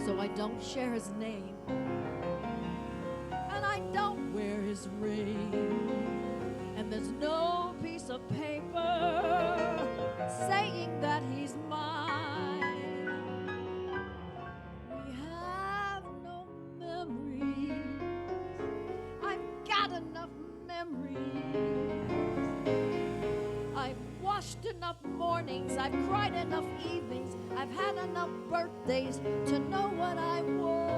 So I don't share his name, and I don't wear his ring, and there's no piece of paper saying that he's mine. We have no memories. I've got enough memories. I've washed enough mornings, I've cried enough evenings, I've had enough birthdays to know what I want.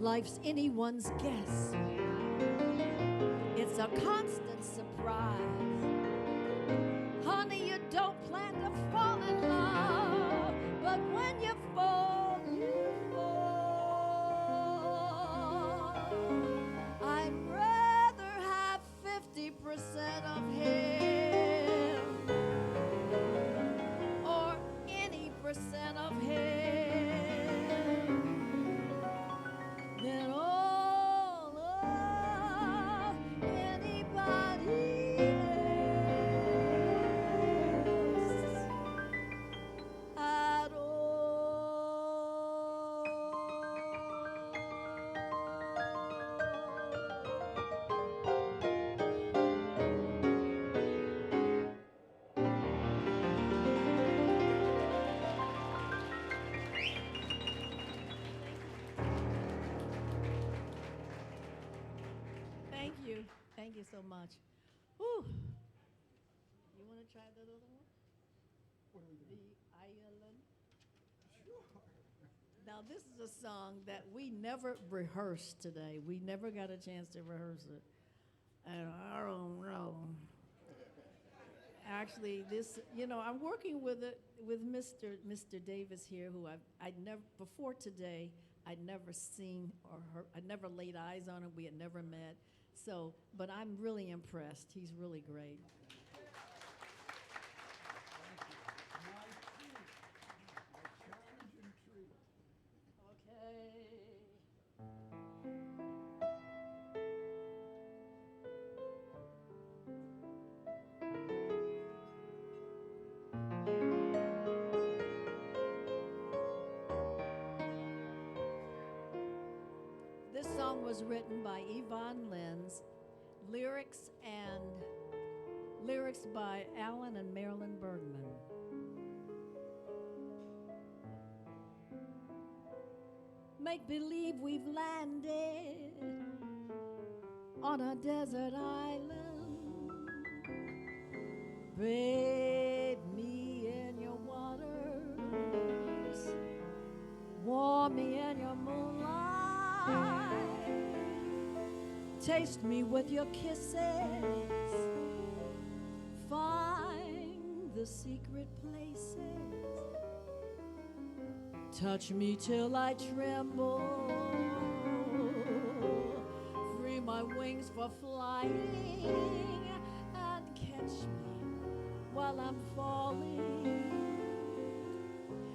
Life's anyone's guess. It's a constant surprise. Honey, you don't plan to fall in love, but when you fall, you fall. I'd rather have 50% of him or any percent of him than all of anybody else at all. Thank you. Thank you so much. Whew. You want to try that other one? The island. Now, this is a song that we never rehearsed today. We never got a chance to rehearse it. And I don't know. Actually, this, I'm working with it with Mr. Davis here, who I'd never before today. I'd never seen or heard. I'd never laid eyes on him. We had never met. So, but I'm really impressed. He's really great. This song was written by Yvonne Lenz, lyrics by Alan and Marilyn Bergman. Make believe we've landed on a desert island. Bathe me in your waters, warm me in your moonlight. Taste me with your kisses, find the secret places. Touch me till I tremble, free my wings for flying, and catch me while I'm falling.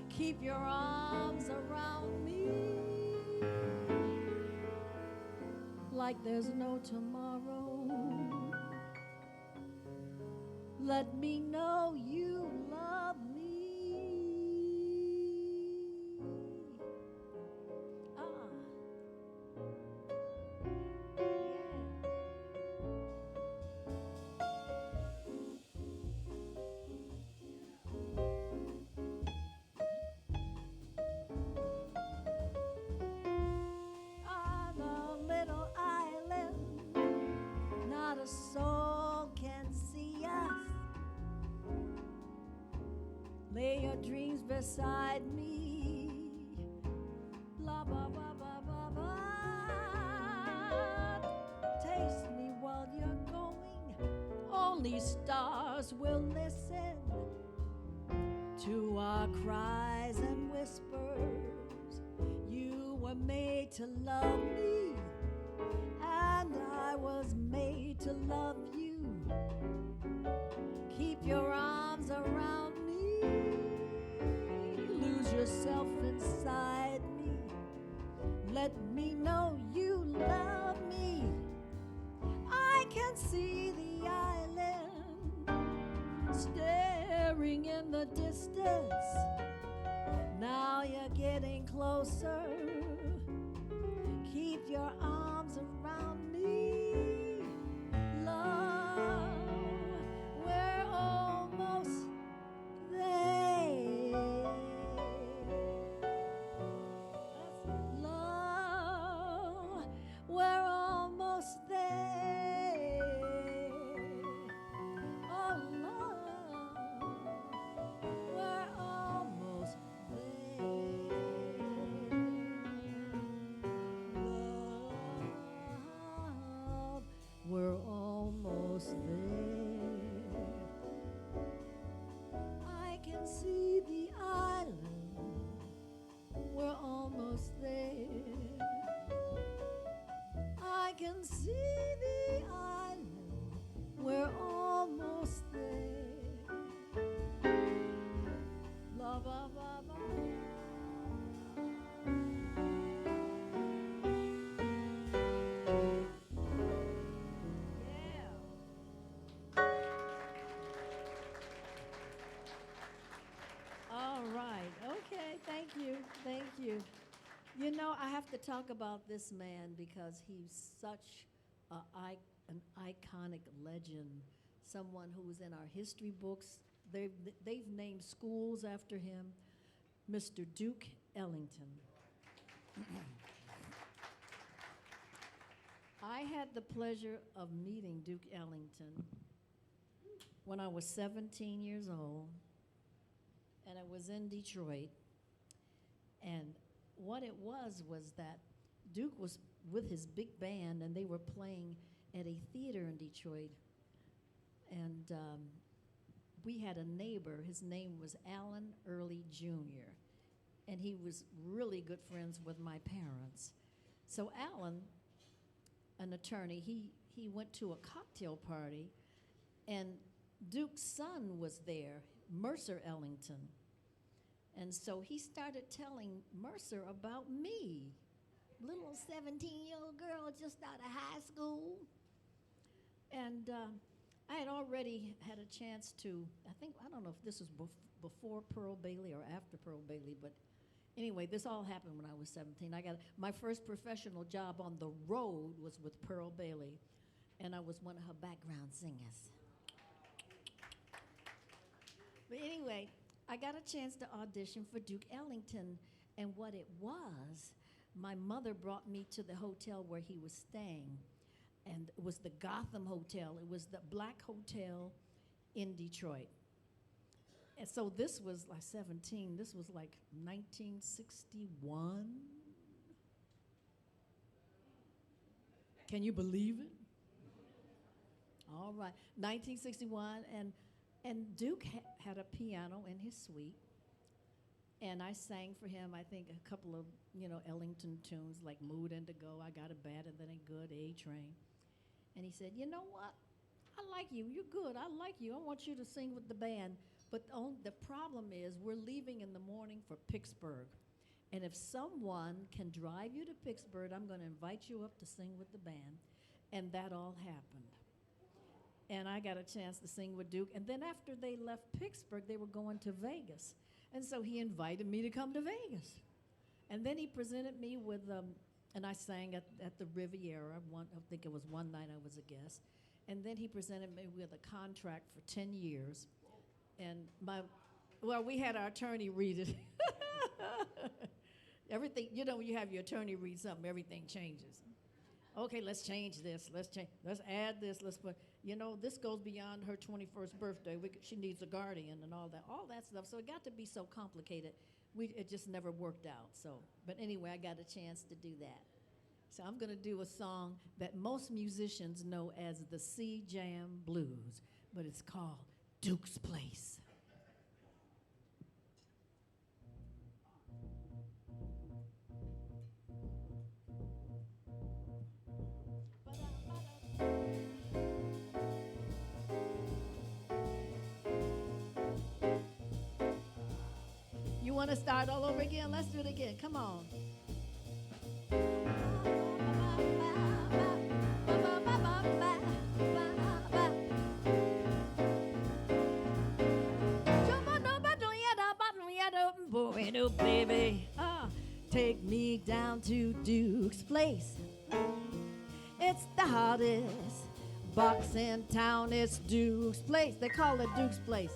Keep your arms around me like there's no tomorrow. Let me know you love me. On a little island, not a soul can see us. Lay your dreams beside me. Blah, blah, blah, blah, blah, blah. Taste me while you're going. Only stars will listen to our cries and whispers. You were made to love me, and I was made to love you. Keep your arms around me. Lose yourself inside me. Let me know you love me. I can see the island staring in the distance. Now you're getting closer. Keep your arms around me. Love, we're almost there. Love, we're almost there. Oh, love, we're almost there. You know, I have to talk about this man because he's such an iconic legend, someone who's in our history books. They've, they've named schools after him, Mr. Duke Ellington. I had the pleasure of meeting Duke Ellington when I was 17 years old, and I was in Detroit. And what it was that Duke was with his big band, and they were playing at a theater in Detroit. And we had a neighbor. His name was Alan Early Jr., and he was really good friends with my parents. So Alan, an attorney, he went to a cocktail party, and Duke's son was there, Mercer Ellington. And so he started telling Mercer about me, little 17-year-old girl just out of high school. And I had already had a chance to, I don't know if this was before Pearl Bailey or after Pearl Bailey, but anyway, this all happened when I was 17. I got my first professional job on the road was with Pearl Bailey, and I was one of her background singers. But anyway, I got a chance to audition for Duke Ellington, and what it was, my mother brought me to the hotel where he was staying, and it was the Gotham Hotel. It was the black hotel in Detroit. And so this was like 17, this was like 1961. Can you believe it? All right, 1961, and Duke had a piano in his suite, and I sang for him, I think, a couple of, Ellington tunes like Mood Indigo, I Got It Bad and Then It Good, A-Train. And he said, you know what? I like you. You're good. I like you. I want you to sing with the band. But the problem is we're leaving in the morning for Pittsburgh. And if someone can drive you to Pittsburgh, I'm going to invite you up to sing with the band. And that all happened. And I got a chance to sing with Duke. And then after they left Pittsburgh, they were going to Vegas. And so he invited me to come to Vegas. And then he presented me with, and I sang at the Riviera. I think it was one night I was a guest. And then he presented me with a contract for 10 years. And we had our attorney read it. Everything, when you have your attorney read something, everything changes. Okay, let's change this. Let's add this. Let's put, this goes beyond her 21st birthday. She needs a guardian and all that stuff. So it got to be so complicated. It just never worked out. So, but anyway, I got a chance to do that. So I'm going to do a song that most musicians know as the C Jam Blues, but it's called Duke's Place. You want to start all over again? Let's do it again. Come on. Baby, take me down to Duke's Place. It's the hottest box in town. It's Duke's Place. They call it Duke's Place.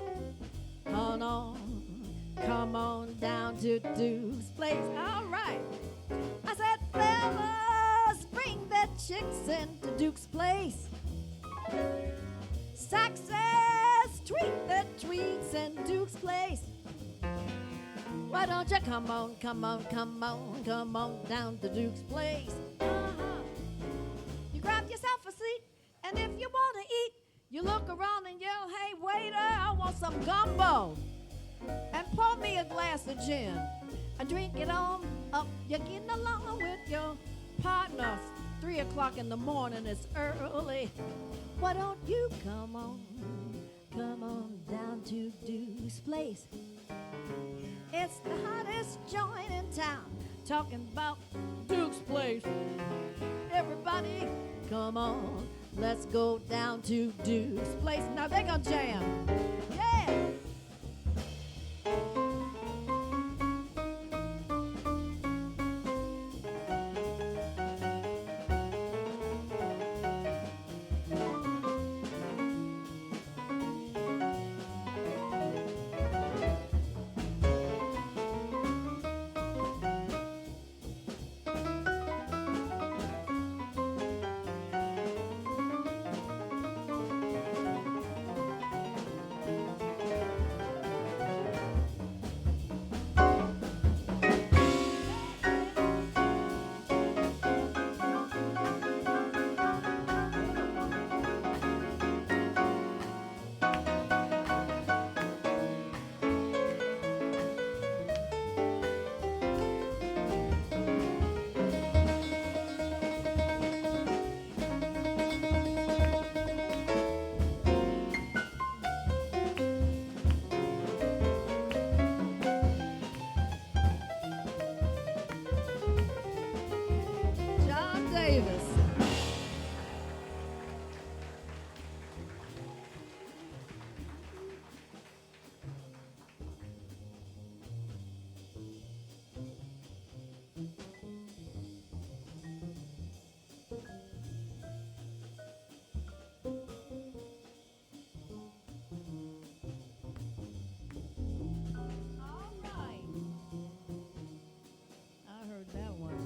Come on down to Duke's Place. All right. I said, fellas, bring the chicks into Duke's Place. Success, tweet the tweets in Duke's Place. Why don't you come on down to Duke's Place? You grab yourself a seat, and if you want to eat, you look around and yell, hey, waiter, I want some gumbo. And pour me a glass of gin and drink it on up. You're getting along with your partner. 3 o'clock in the morning, it's early. Why don't you come on down to Duke's Place? It's the hottest joint in town. Talking about Duke's Place. Everybody, come on. Let's go down to Duke's Place. Now they're gonna jam. Yeah. Davis. All right. I heard that one.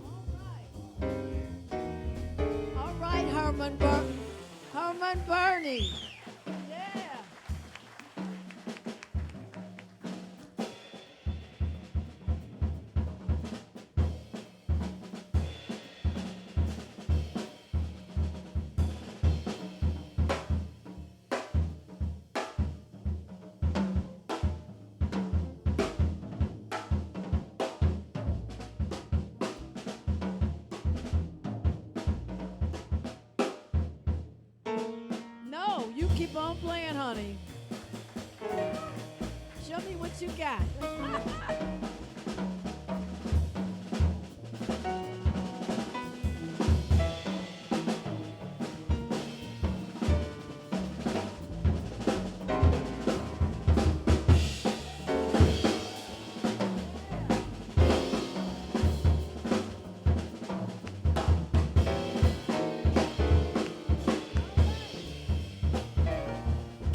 All right. All right, Herman Burney. Yeah. No, you keep on playing, honey. Show me what you got.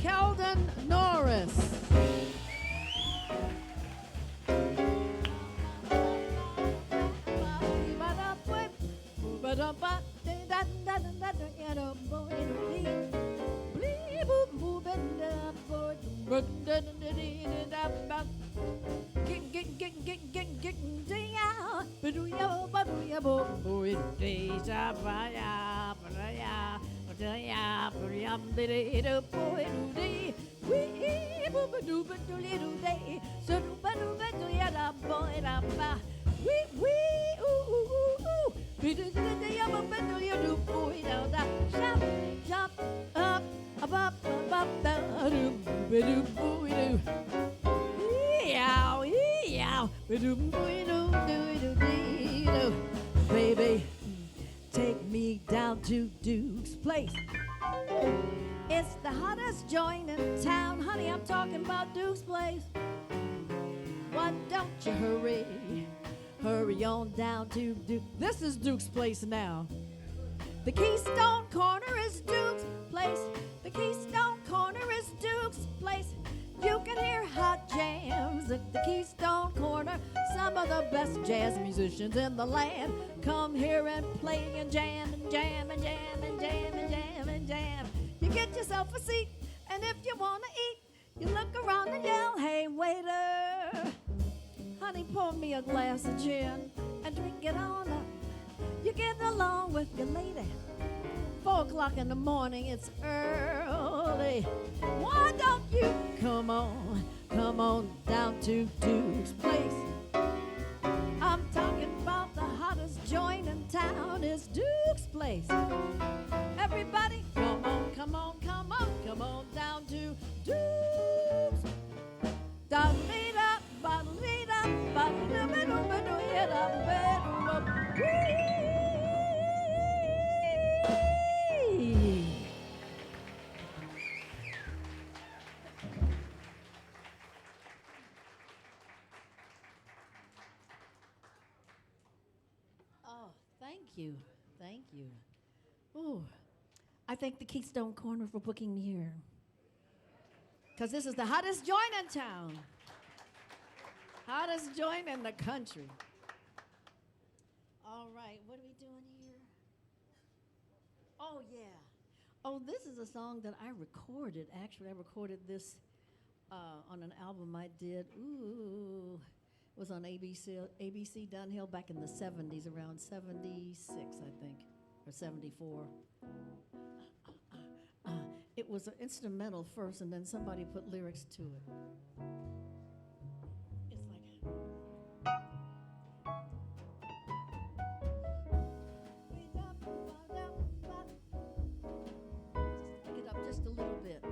Keldon Norris. Baby, take me down to Duke's place. It's the hottest joint in town, honey. I'm talking about Duke's place. Why don't you hurry? Hurry on down to Duke. This is Duke's place now. The Keystone Korner is Duke's place. The Keystone Korner is Duke's place. You can hear hot jams at the Keystone Korner. Some of the best jazz musicians in the land come here and play and jam and jam and jam and jam and jam and jam. You get yourself a seat, and if you want to eat, you look around and yell, "Hey, waiter, honey, pour me a glass of gin and drink it on up. You get along with your lady. 4 o'clock in the morning, it's early. Why don't you come on down to Duke's place? I'm talking about the hottest joint in town is Duke's place. Everybody, come on down to Duke's. Da-dee-da, ba-dee-da, Oh, thank you. Thank you. Ooh, I thank the Keystone Korner for booking me here. Because this is the hottest joint in town. Hottest joint in the country. All right, what are we doing here? Oh, yeah. Oh, this is a song that I recorded. Actually, I recorded this on an album I did. Ooh, it was on ABC Dunhill back in the 70s, around 76, I think, or 74. It was an instrumental first, and then somebody put lyrics to it. Take it up just a little bit.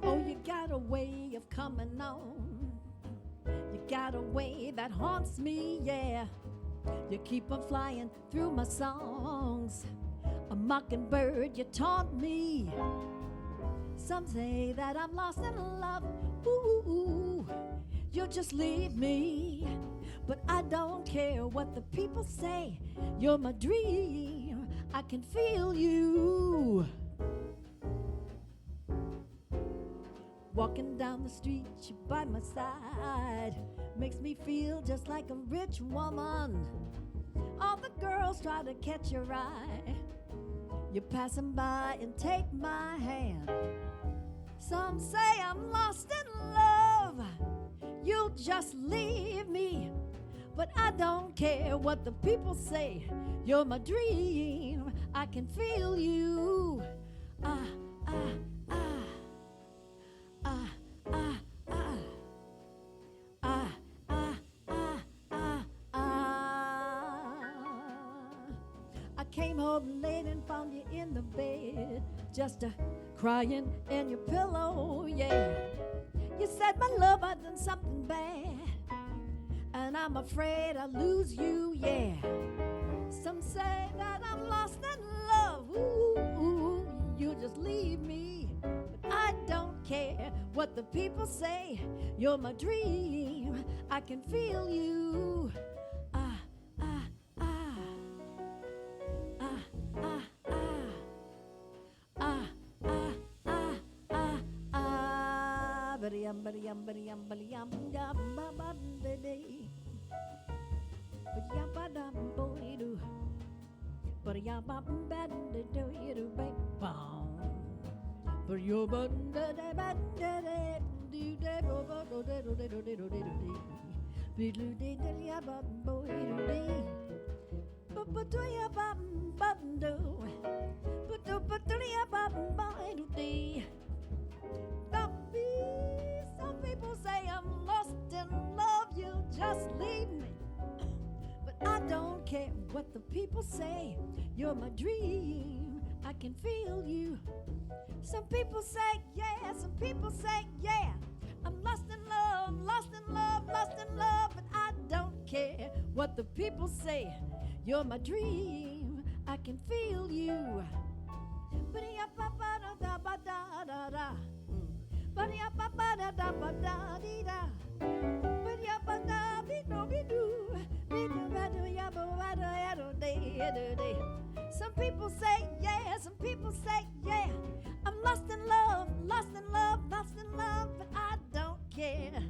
Oh, you got a way of coming on. You got a way that haunts me, yeah. You keep on flying through my songs. A mockingbird, you taunt me. Some say that I'm lost in love. Ooh, you'll just leave me. But I don't care what the people say. You're my dream. I can feel you. Walking down the street, you by my side. Makes me feel just like a rich woman. All the girls try to catch your eye. You're passing by and take my hand. Some say I'm lost in love. You'll just leave me. But I don't care what the people say. You're my dream. I can feel you. Ah, ah, ah. Ah, ah, ah. Ah, ah, ah, ah, ah. I came home late and found you in the bed, just crying in your pillow, yeah. You said, my love, I done something bad, and I'm afraid I'll lose you, yeah. Some say that I'm lost in love. Ooh, you just leave me. But I don't care what the people say. You're my dream. I can feel you. Ah, ah, ah. Ah, ah, ah. Ah, ah, ah, ah, ah. Ba-dee-yum, ba-dee-yum, ba-dee-yum, ba-dee-yum, yum, ba-ba-da-dee. Ba-dee-yum, ba-dum-bo-dee-doo. Ba-dee-yum, ba-ba-da-dee-doo, ba-bum. Ba-dee-yum, ba-da-da-ba-da-da-dee-dee, ba-ba-da-da-dee-doo-dee-doo-dee-doo-dee. Be-doo-dee-dee-yum, ba-bum-bo-dee-doo-dee. Ba-ba-doo-yum-bum-bum-doo. Ba-doo-ba-doo-yum-bum-bum-doo-dee. Some people say I'm lost in love, you just leave me. But I don't care what the people say. You're my dream, I can feel you. Some people say yeah, some people say yeah. I'm lost in love, lost in love, lost in love. But I don't care what the people say. You're my dream, I can feel you. Ba-dee-ya-ba-ba-da-da-ba-da-da-da. Ba-dee-ya-ba-ba-da-da-ba-da-dee-da. Ba-dee-ya-ba-da-be-do-be-doo. Be-do-ba-do-ya-ba-ba-do-ya-do-dee-do-dee. Some people say yeah, some people say yeah. I'm lost in love, lost in love, lost in love. But I don't care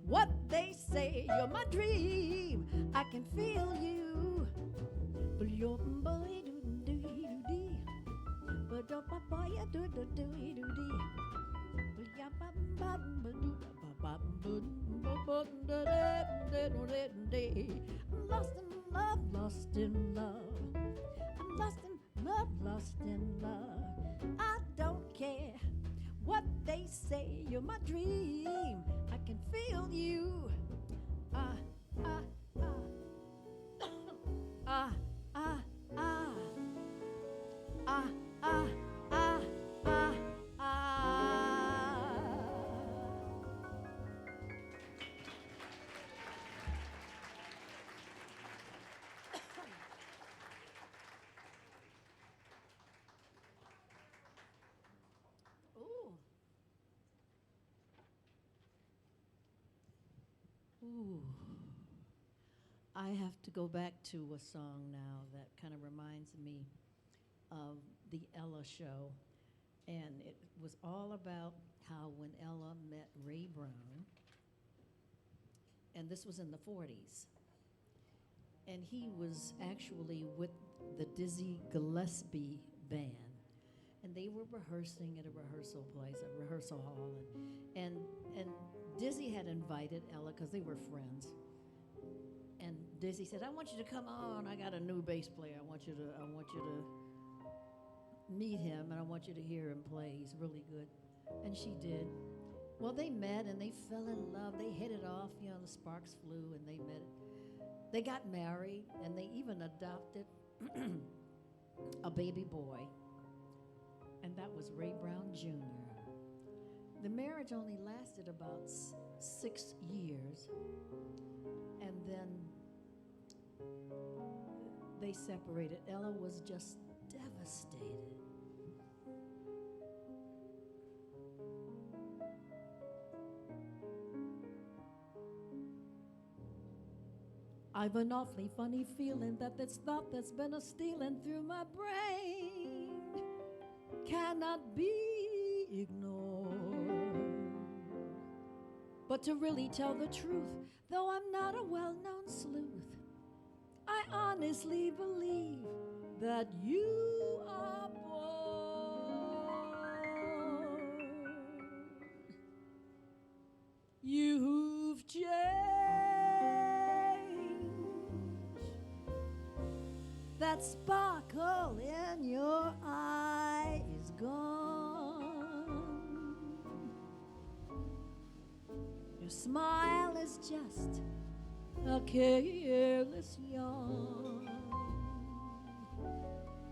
what they say. You're my dream, I can feel you. Ba-dee-yum-ba-dee-doo-dee-doo-dee. Ba-da-ba-ba-ya-doo-doo-doo-doo-dee. I'm lost in love, lost in love. I'm lost in love, lost in love. I don't care what they say. You're my dream, I can feel you. Ah, ah, ah. Ah, ah, ah. Ah, ah, ah, ah, ah. Ooh. Ooh. I have to go back to a song now that kind of reminds me of the Ella show. And it was all about how when Ella met Ray Brown, and this was in the 40s, and he was actually with the Dizzy Gillespie band, and they were rehearsing at a rehearsal place, a rehearsal hall, and Dizzy had invited Ella because they were friends, and Dizzy said, I want you to come on. I got a new bass player. I want you to meet him, and I want you to hear him play. He's really good. And she did. Well, they met and they fell in love. They hit it off, you know, the sparks flew and they met. They got married and they even adopted a baby boy. And that was Ray Brown Jr. The marriage only lasted about 6 years. And then they separated. Ella was just devastated. I've an awfully funny feeling that this thought that's been a-stealing through my brain cannot be ignored. But to really tell the truth, though I'm not a well-known sleuth, I honestly believe that you are bored. You've changed. That sparkle in your eye is gone. Your smile is just a careless yawn.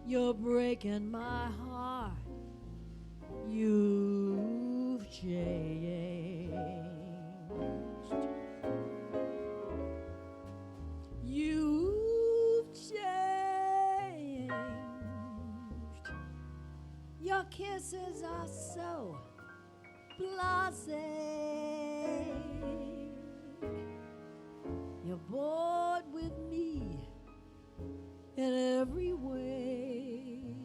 You're breaking my heart. You've changed. You've changed. Your kisses are so blasé. You're bored with me in every way.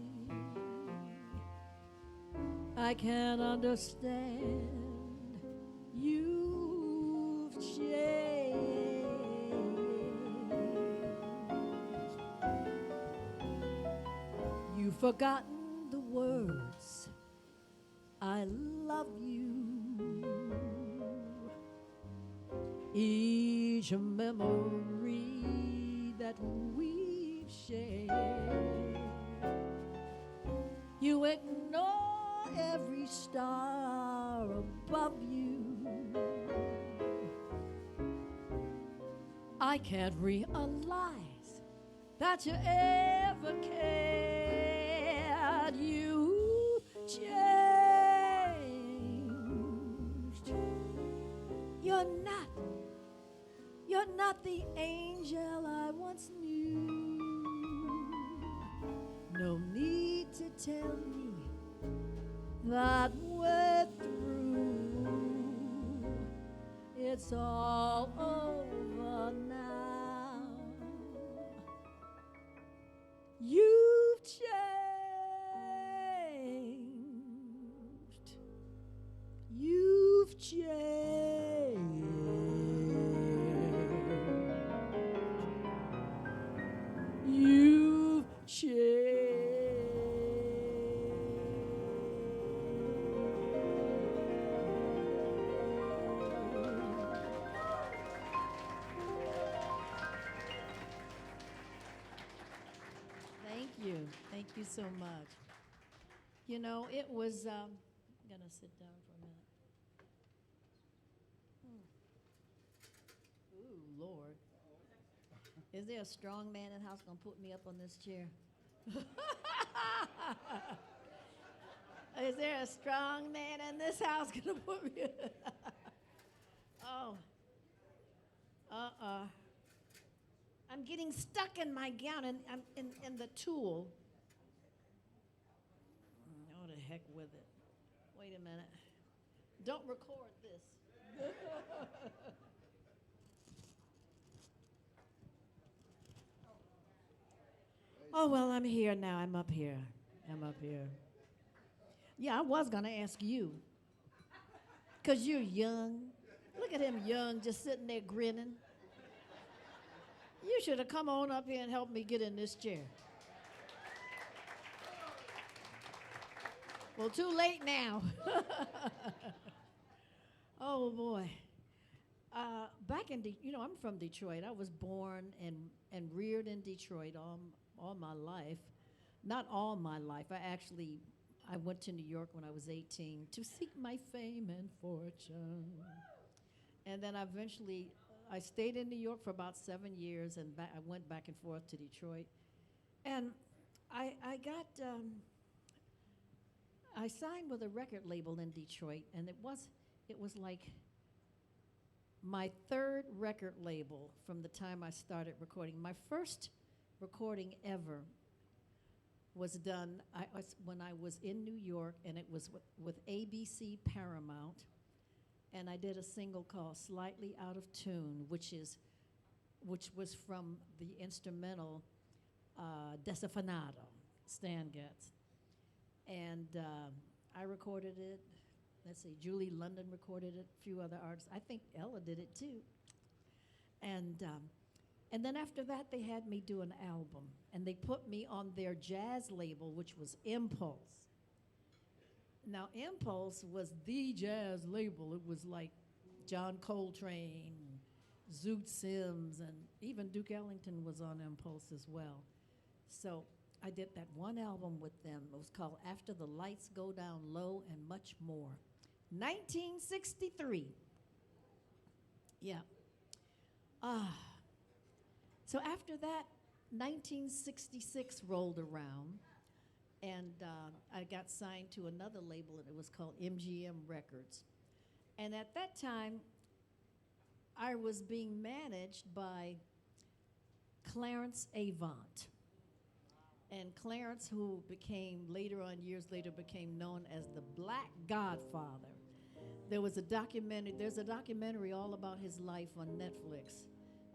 I can't understand. You've changed. You've forgotten the words I love you. Each memory that we've shared. You ignore every star above you. I can't realize that you ever cared. You changed. You're not the angel I once knew. No need to tell me that we're through. It's all over now. You've changed. You've changed. You've changed. Thank you. Thank you so much. You know, it was, I'm going to sit down for a minute. Ooh, Lord. Is there a strong man in the house going to put me up on this chair? Is there a strong man in this house going to put me Oh. I'm getting stuck in my gown and I'm in the tulle. Oh, the heck with it. Wait a minute. Don't record this. Oh, well, I'm here now. I'm up here. Yeah, I was going to ask you. Because you're young. Look at him young, just sitting there grinning. You should have come on up here and helped me get in this chair. Well, too late now. Oh, boy. Back back in, I'm from Detroit. I was born and reared in Detroit all my life. Not all my life. I went to New York when I was 18 to seek my fame and fortune. And then I stayed in New York for about 7 years, and I went back and forth to Detroit. And I signed with a record label in Detroit, and it was like my third record label from the time I started recording. My first recording ever was done when I was in New York, and it was with ABC Paramount, and I did a single called Slightly Out of Tune, which was from the instrumental Aficionado, Stan Getz. And I recorded it. Let's see, Julie London recorded it, a few other artists. I think Ella did it too. And then after that, they had me do an album. And they put me on their jazz label, which was Impulse. Now, Impulse was the jazz label. It was like John Coltrane, Zoot Sims, and even Duke Ellington was on Impulse as well. So I did that one album with them. It was called After the Lights Go Down Low and Much More. 1963. Yeah. So after that, 1966 rolled around, and I got signed to another label, and it was called MGM Records. And at that time, I was being managed by Clarence Avant. And Clarence, who years later became known as the Black Godfather. There's a documentary all about his life on Netflix.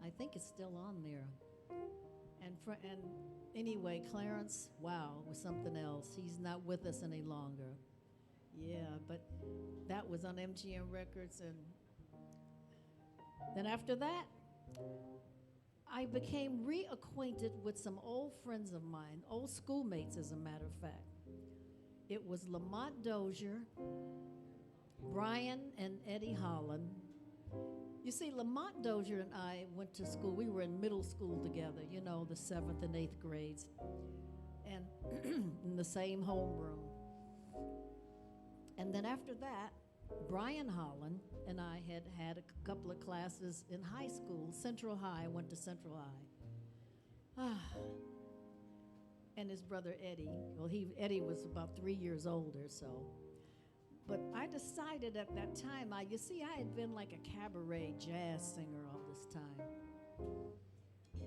I think it's still on there. And anyway, Clarence, wow, was something else. He's not with us any longer. Yeah, but that was on MGM Records. And then after that, I became reacquainted with some old friends of mine, old schoolmates, as a matter of fact. It was Lamont Dozier, Brian and Eddie Holland. You see, Lamont Dozier and I went to school. We were in middle school together, the 7th and 8th grades, and in the same homeroom. And then after that, Brian Holland and I had a couple of classes in high school, Central High. I went to Central High. And his brother Eddie. Well, Eddie was about 3 years older, so. But I decided at that time, I had been like a cabaret jazz singer all this time.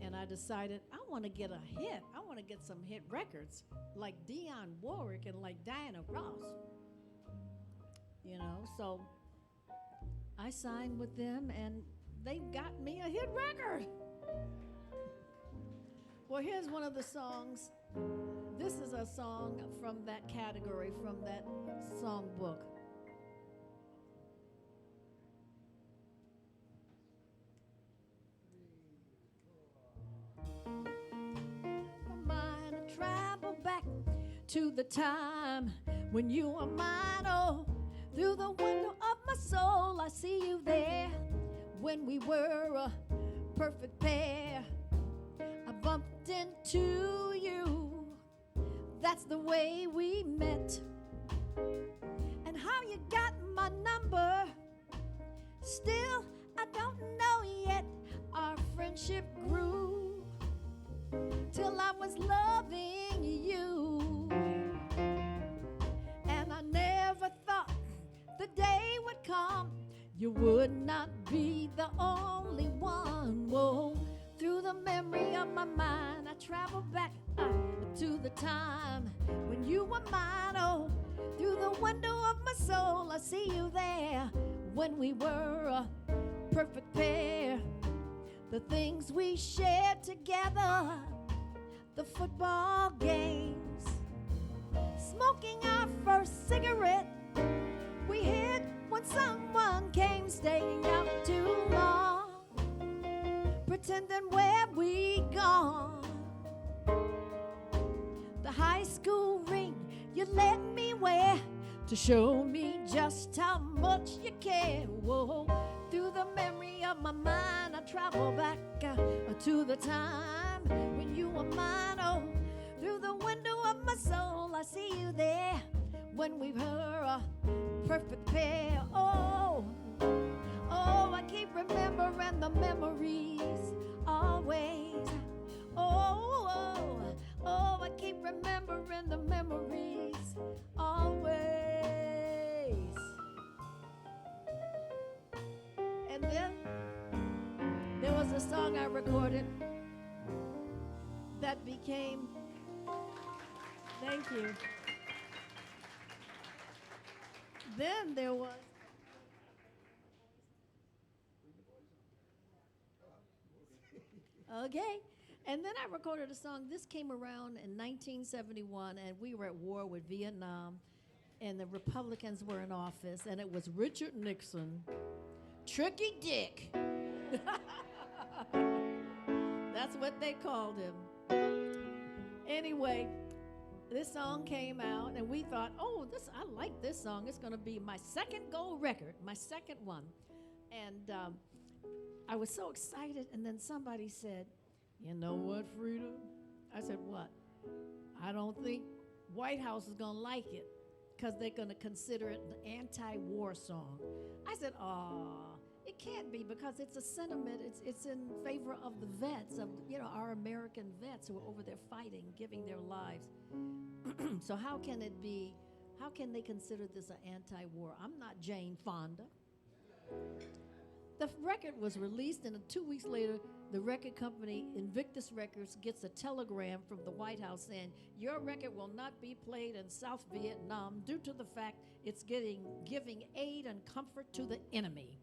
And I decided, I want to get a hit. I want to get some hit records like Dionne Warwick and like Diana Ross. So I signed with them, and they got me a hit record. Well, here's one of the songs. This is a song from that category, from that songbook. My mind travel back to the time when you were mine. Oh, through the window of my soul, I see you there. When we were a perfect pair, I bumped into you. That's the way we met. And how you got my number, still I don't know yet. Our friendship grew till I was loving you. And I never thought the day would come you would not be the only one. Whoa, through the memory of my mind, I travel back to the time when you were mine. Oh, through the window of my soul, I see you there. When we were a perfect pair, the things we shared together, the football games, smoking our first cigarette we hid when someone came, staying out too long, pretending where we gone. The high school ring you let me wear to show me just how much you care. Whoa, through the memory of my mind, to the time when you were mine. Oh, through the window of my soul, I see you there when we were a perfect pair. Oh, oh, I keep remembering the memories always. Oh, oh, oh, I keep remembering the memories always. And then there was a song I recorded that became, thank you. Then there was, okay. And then I recorded a song. This came around in 1971, and we were at war with Vietnam, and the Republicans were in office, and it was Richard Nixon, Tricky Dick. That's what they called him. Anyway, this song came out, and we thought, oh, I like this song. It's going to be my second gold record, my second one. And I was so excited, and then somebody said, you know what, Freda? I said, what? I don't think White House is going to like it because they're going to consider it an anti-war song. I said, it can't be because it's a sentiment. It's in favor of the vets, of our American vets who are over there fighting, giving their lives. So how can they consider this an anti-war? I'm not Jane Fonda. The record was released, and 2 weeks later, the record company, Invictus Records, gets a telegram from the White House saying, your record will not be played in South Vietnam due to the fact it's giving aid and comfort to the enemy.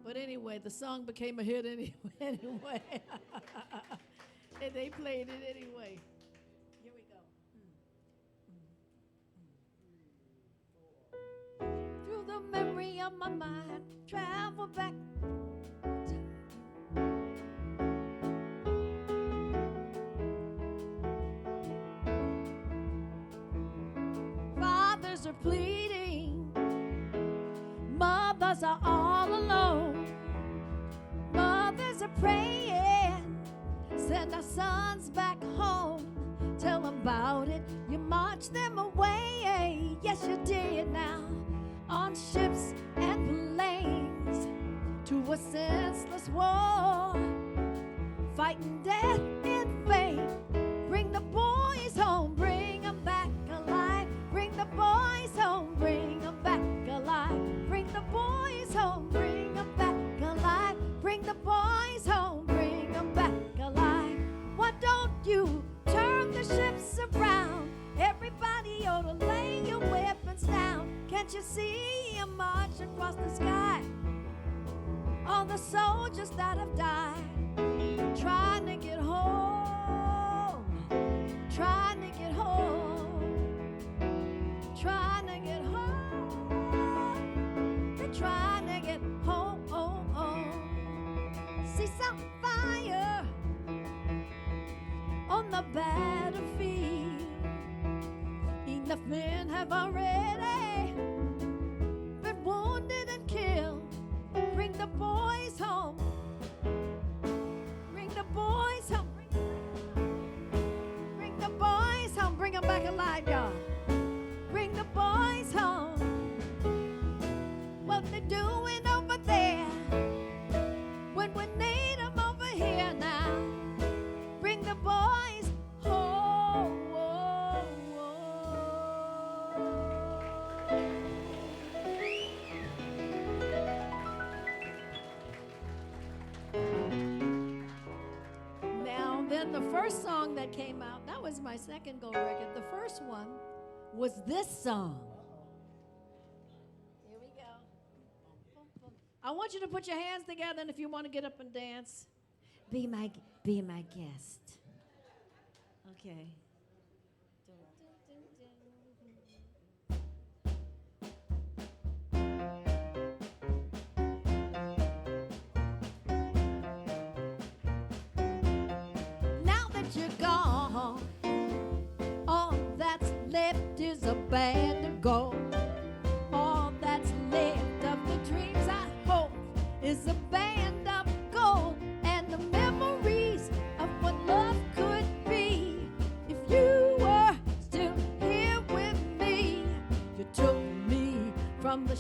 But anyway, the song became a hit anyway. And they played it anyway. Here we go. Through the memory of my mind, travel back. Fathers are pleading, mothers are all alone. Mothers are praying, send our sons back home. Tell them about it, you march them away. Yes, you did now, on ships and planes, to a senseless war, fighting death in vain. Bring the boys home, bring them back alive. Bring the boys home, bring them back alive. Bring the boys home, bring them back alive. Bring the boys home, bring them back alive. Why don't you turn the ships around? Everybody ought to lay your weapons down. Can't you see them march across the sky? All the soldiers that have died, trying to get home, trying to get home, trying to get home. They're trying to get home, home, home. See some fire on the battlefield. Enough men have already been wounded and killed. Bring the boys home. Bring the boys home. Bring the boys home. Bring them back alive, y'all. Bring the boys home. What they doing over there when we need them over here now? Bring the boys home. Whoa, whoa. Now, then the first song that came out, that was my second gold record. The first one was this song. Here we go. I want you to put your hands together, and if you want to get up and dance, be my guest. Okay. Now that you're gone, all that's left is a band of gold. All that's left of the dreams I hope is a band of gold, and the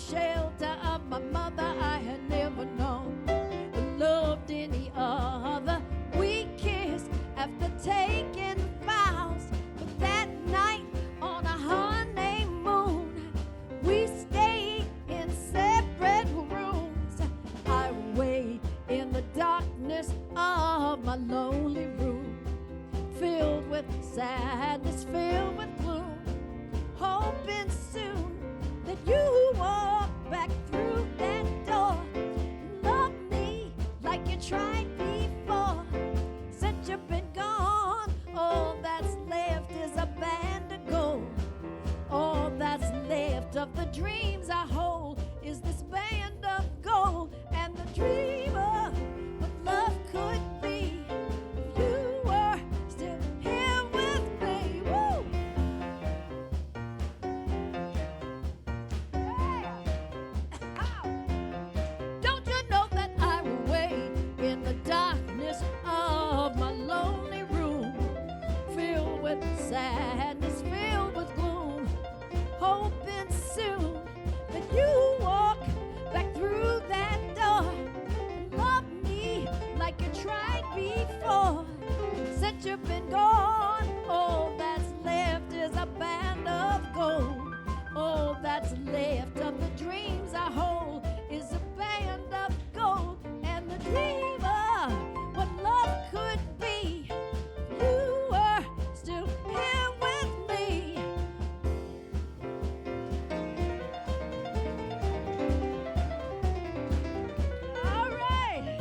shelter of my mother, I had never known or loved any other. We kissed after taking vows, but that night on a honeymoon, we stayed in separate rooms. I wait in the darkness of my lonely room, filled with sadness, filled with gloom, hoping soon that you walk back through that door. Love me like you tried before. Since you've been gone, all that's left is a band of gold. All that's left of the dreams I hold is this band of gold. And the dream of what love could be if you were still here with me. Woo! Yeah. Ow. Don't you know that I will wait in the darkness of my lonely room, filled with sadness, filled with gloom, hoping soon that you walk back through that door and love me like you tried before. Since you've been gone, all that's left is a band of gold. All that's left of the dreams I hold is a band of gold. And the dream of what love could be if you were still here with me. All right.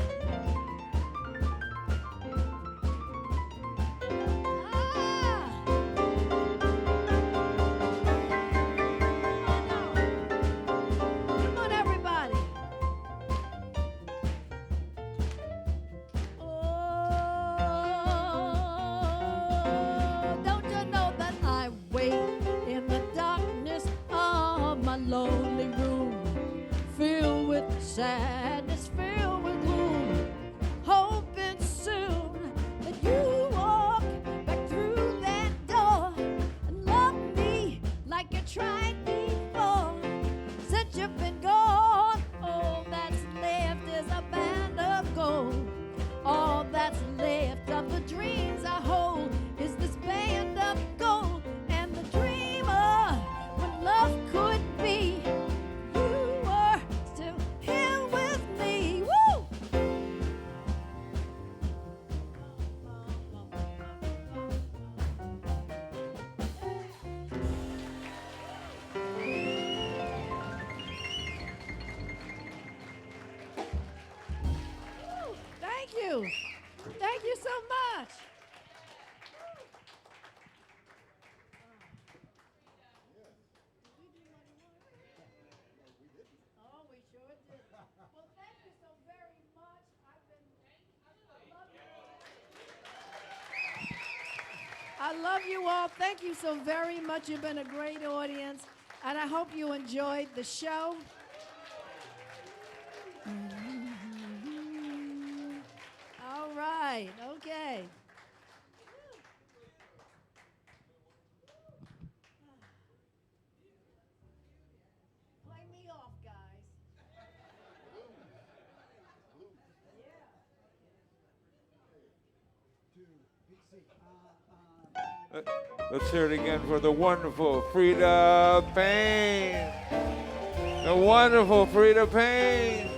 Come on, everybody. Oh, don't you know that I wait in the darkness of my lonely room, filled with sadness, filled with gloom, hoping soon that you walk back through that door and love me like you tried before. Since you've been gone, all that's left is a band of gold. All that's left of the dreams I hold is this band of gold. And the dream of what love could be, you were still here with me. Woo! Thank you. Thank you so much. Oh, we sure did. Well, thank you so very much. I love you all. Thank you so very much. You've been a great audience, and I hope you enjoyed the show. All right. Okay. Play me off, guys. Let's hear it again for the wonderful Freda Payne. The wonderful Freda Payne.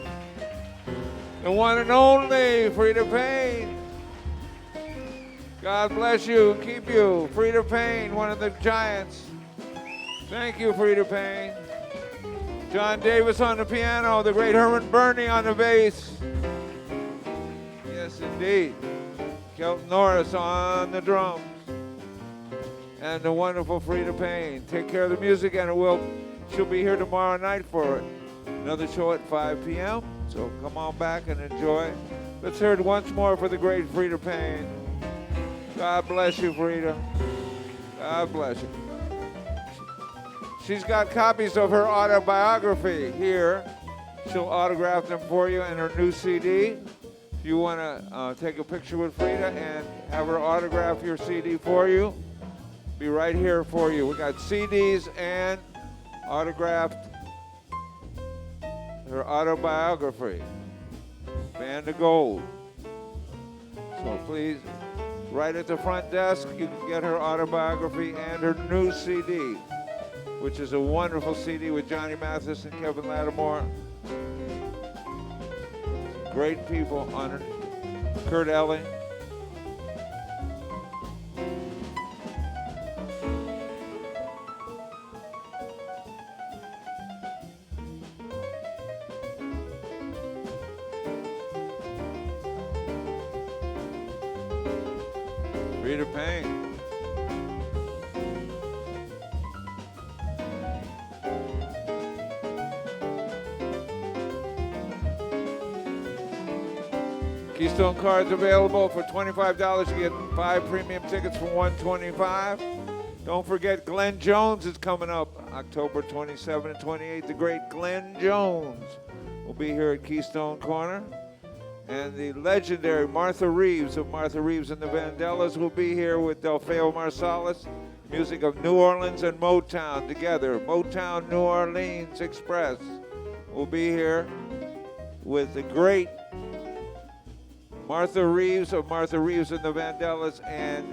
The one and only Freda Payne. God bless you, keep you. Freda Payne, one of the giants. Thank you, Freda Payne. John Davis on the piano, the great Herman Burney on the bass. Yes, indeed. Kelton Norris on the drums. And the wonderful Freda Payne. Take care of the music, and she'll be here tomorrow night for another show at 5 p.m. So come on back and enjoy. Let's hear it once more for the great Freda Payne. God bless you, Freda. God bless you. She's got copies of her autobiography here. She'll autograph them for you in her new CD. If you want to take a picture with Freda and have her autograph your CD for you, be right here for you. We got CDs and autographed her autobiography, Band of Gold. So please, right at the front desk, you can get her autobiography and her new CD, which is a wonderful CD with Johnny Mathis and Kevin Lattimore. Great people on it. Kurt Elling. Freda Payne. Keystone cards available for $25. You get 5 premium tickets for $125. Don't forget Glenn Jones is coming up October 27 and 28. The great Glenn Jones will be here at Keystone Korner. And the legendary Martha Reeves of Martha Reeves and the Vandellas will be here with Delfeo Marsalis. Music of New Orleans and Motown together. Motown New Orleans Express will be here with the great Martha Reeves of Martha Reeves and the Vandellas and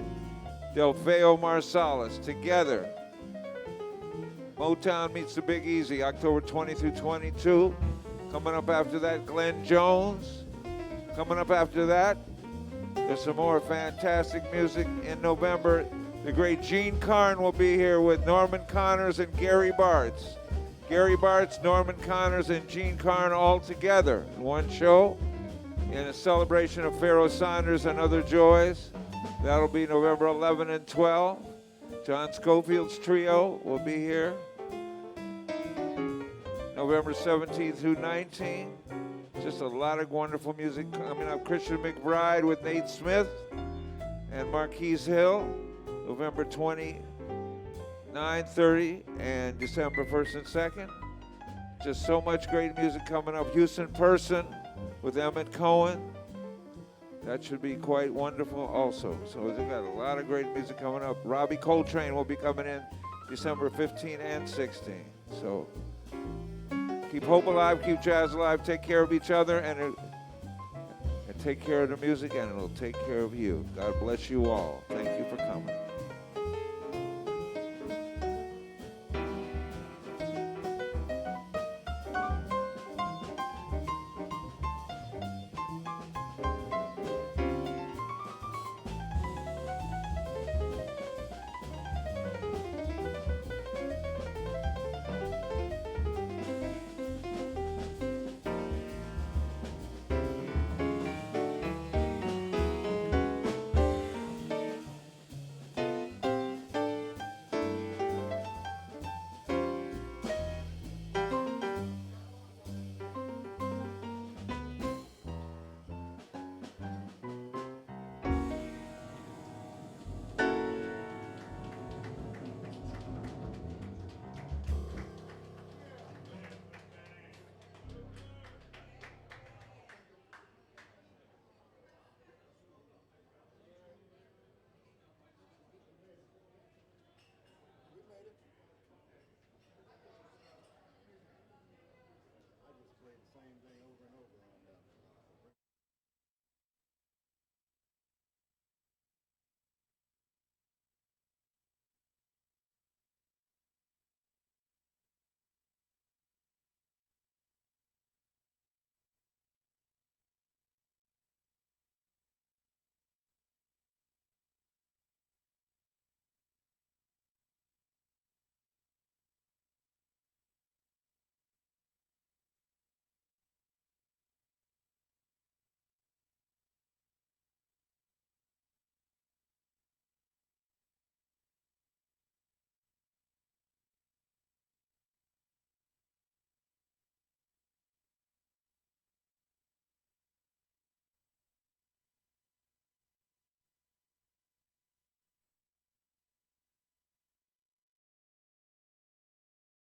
Delfeo Marsalis together. Motown meets the Big Easy, October 20 through 22. Coming up after that, Glenn Jones. Coming up after that, there's some more fantastic music in November. The great Gene Carn will be here with Norman Connors and Gary Bartz. Gary Bartz, Norman Connors, and Gene Carn all together in one show in a celebration of Pharaoh Saunders and other joys. That'll be November 11 and 12. John Scofield's trio will be here November 17th through 19th. Just a lot of wonderful music coming up. Christian McBride with Nate Smith and Marquise Hill, November 29, 30, and December 1st and 2nd. Just so much great music coming up. Houston Person with Emmett Cohen. That should be quite wonderful also. So they've got a lot of great music coming up. Robbie Coltrane will be coming in December 15 and 16. So keep hope alive, keep jazz alive, take care of each other, and take care of the music, and it'll take care of you. God bless you all. Thank you for coming.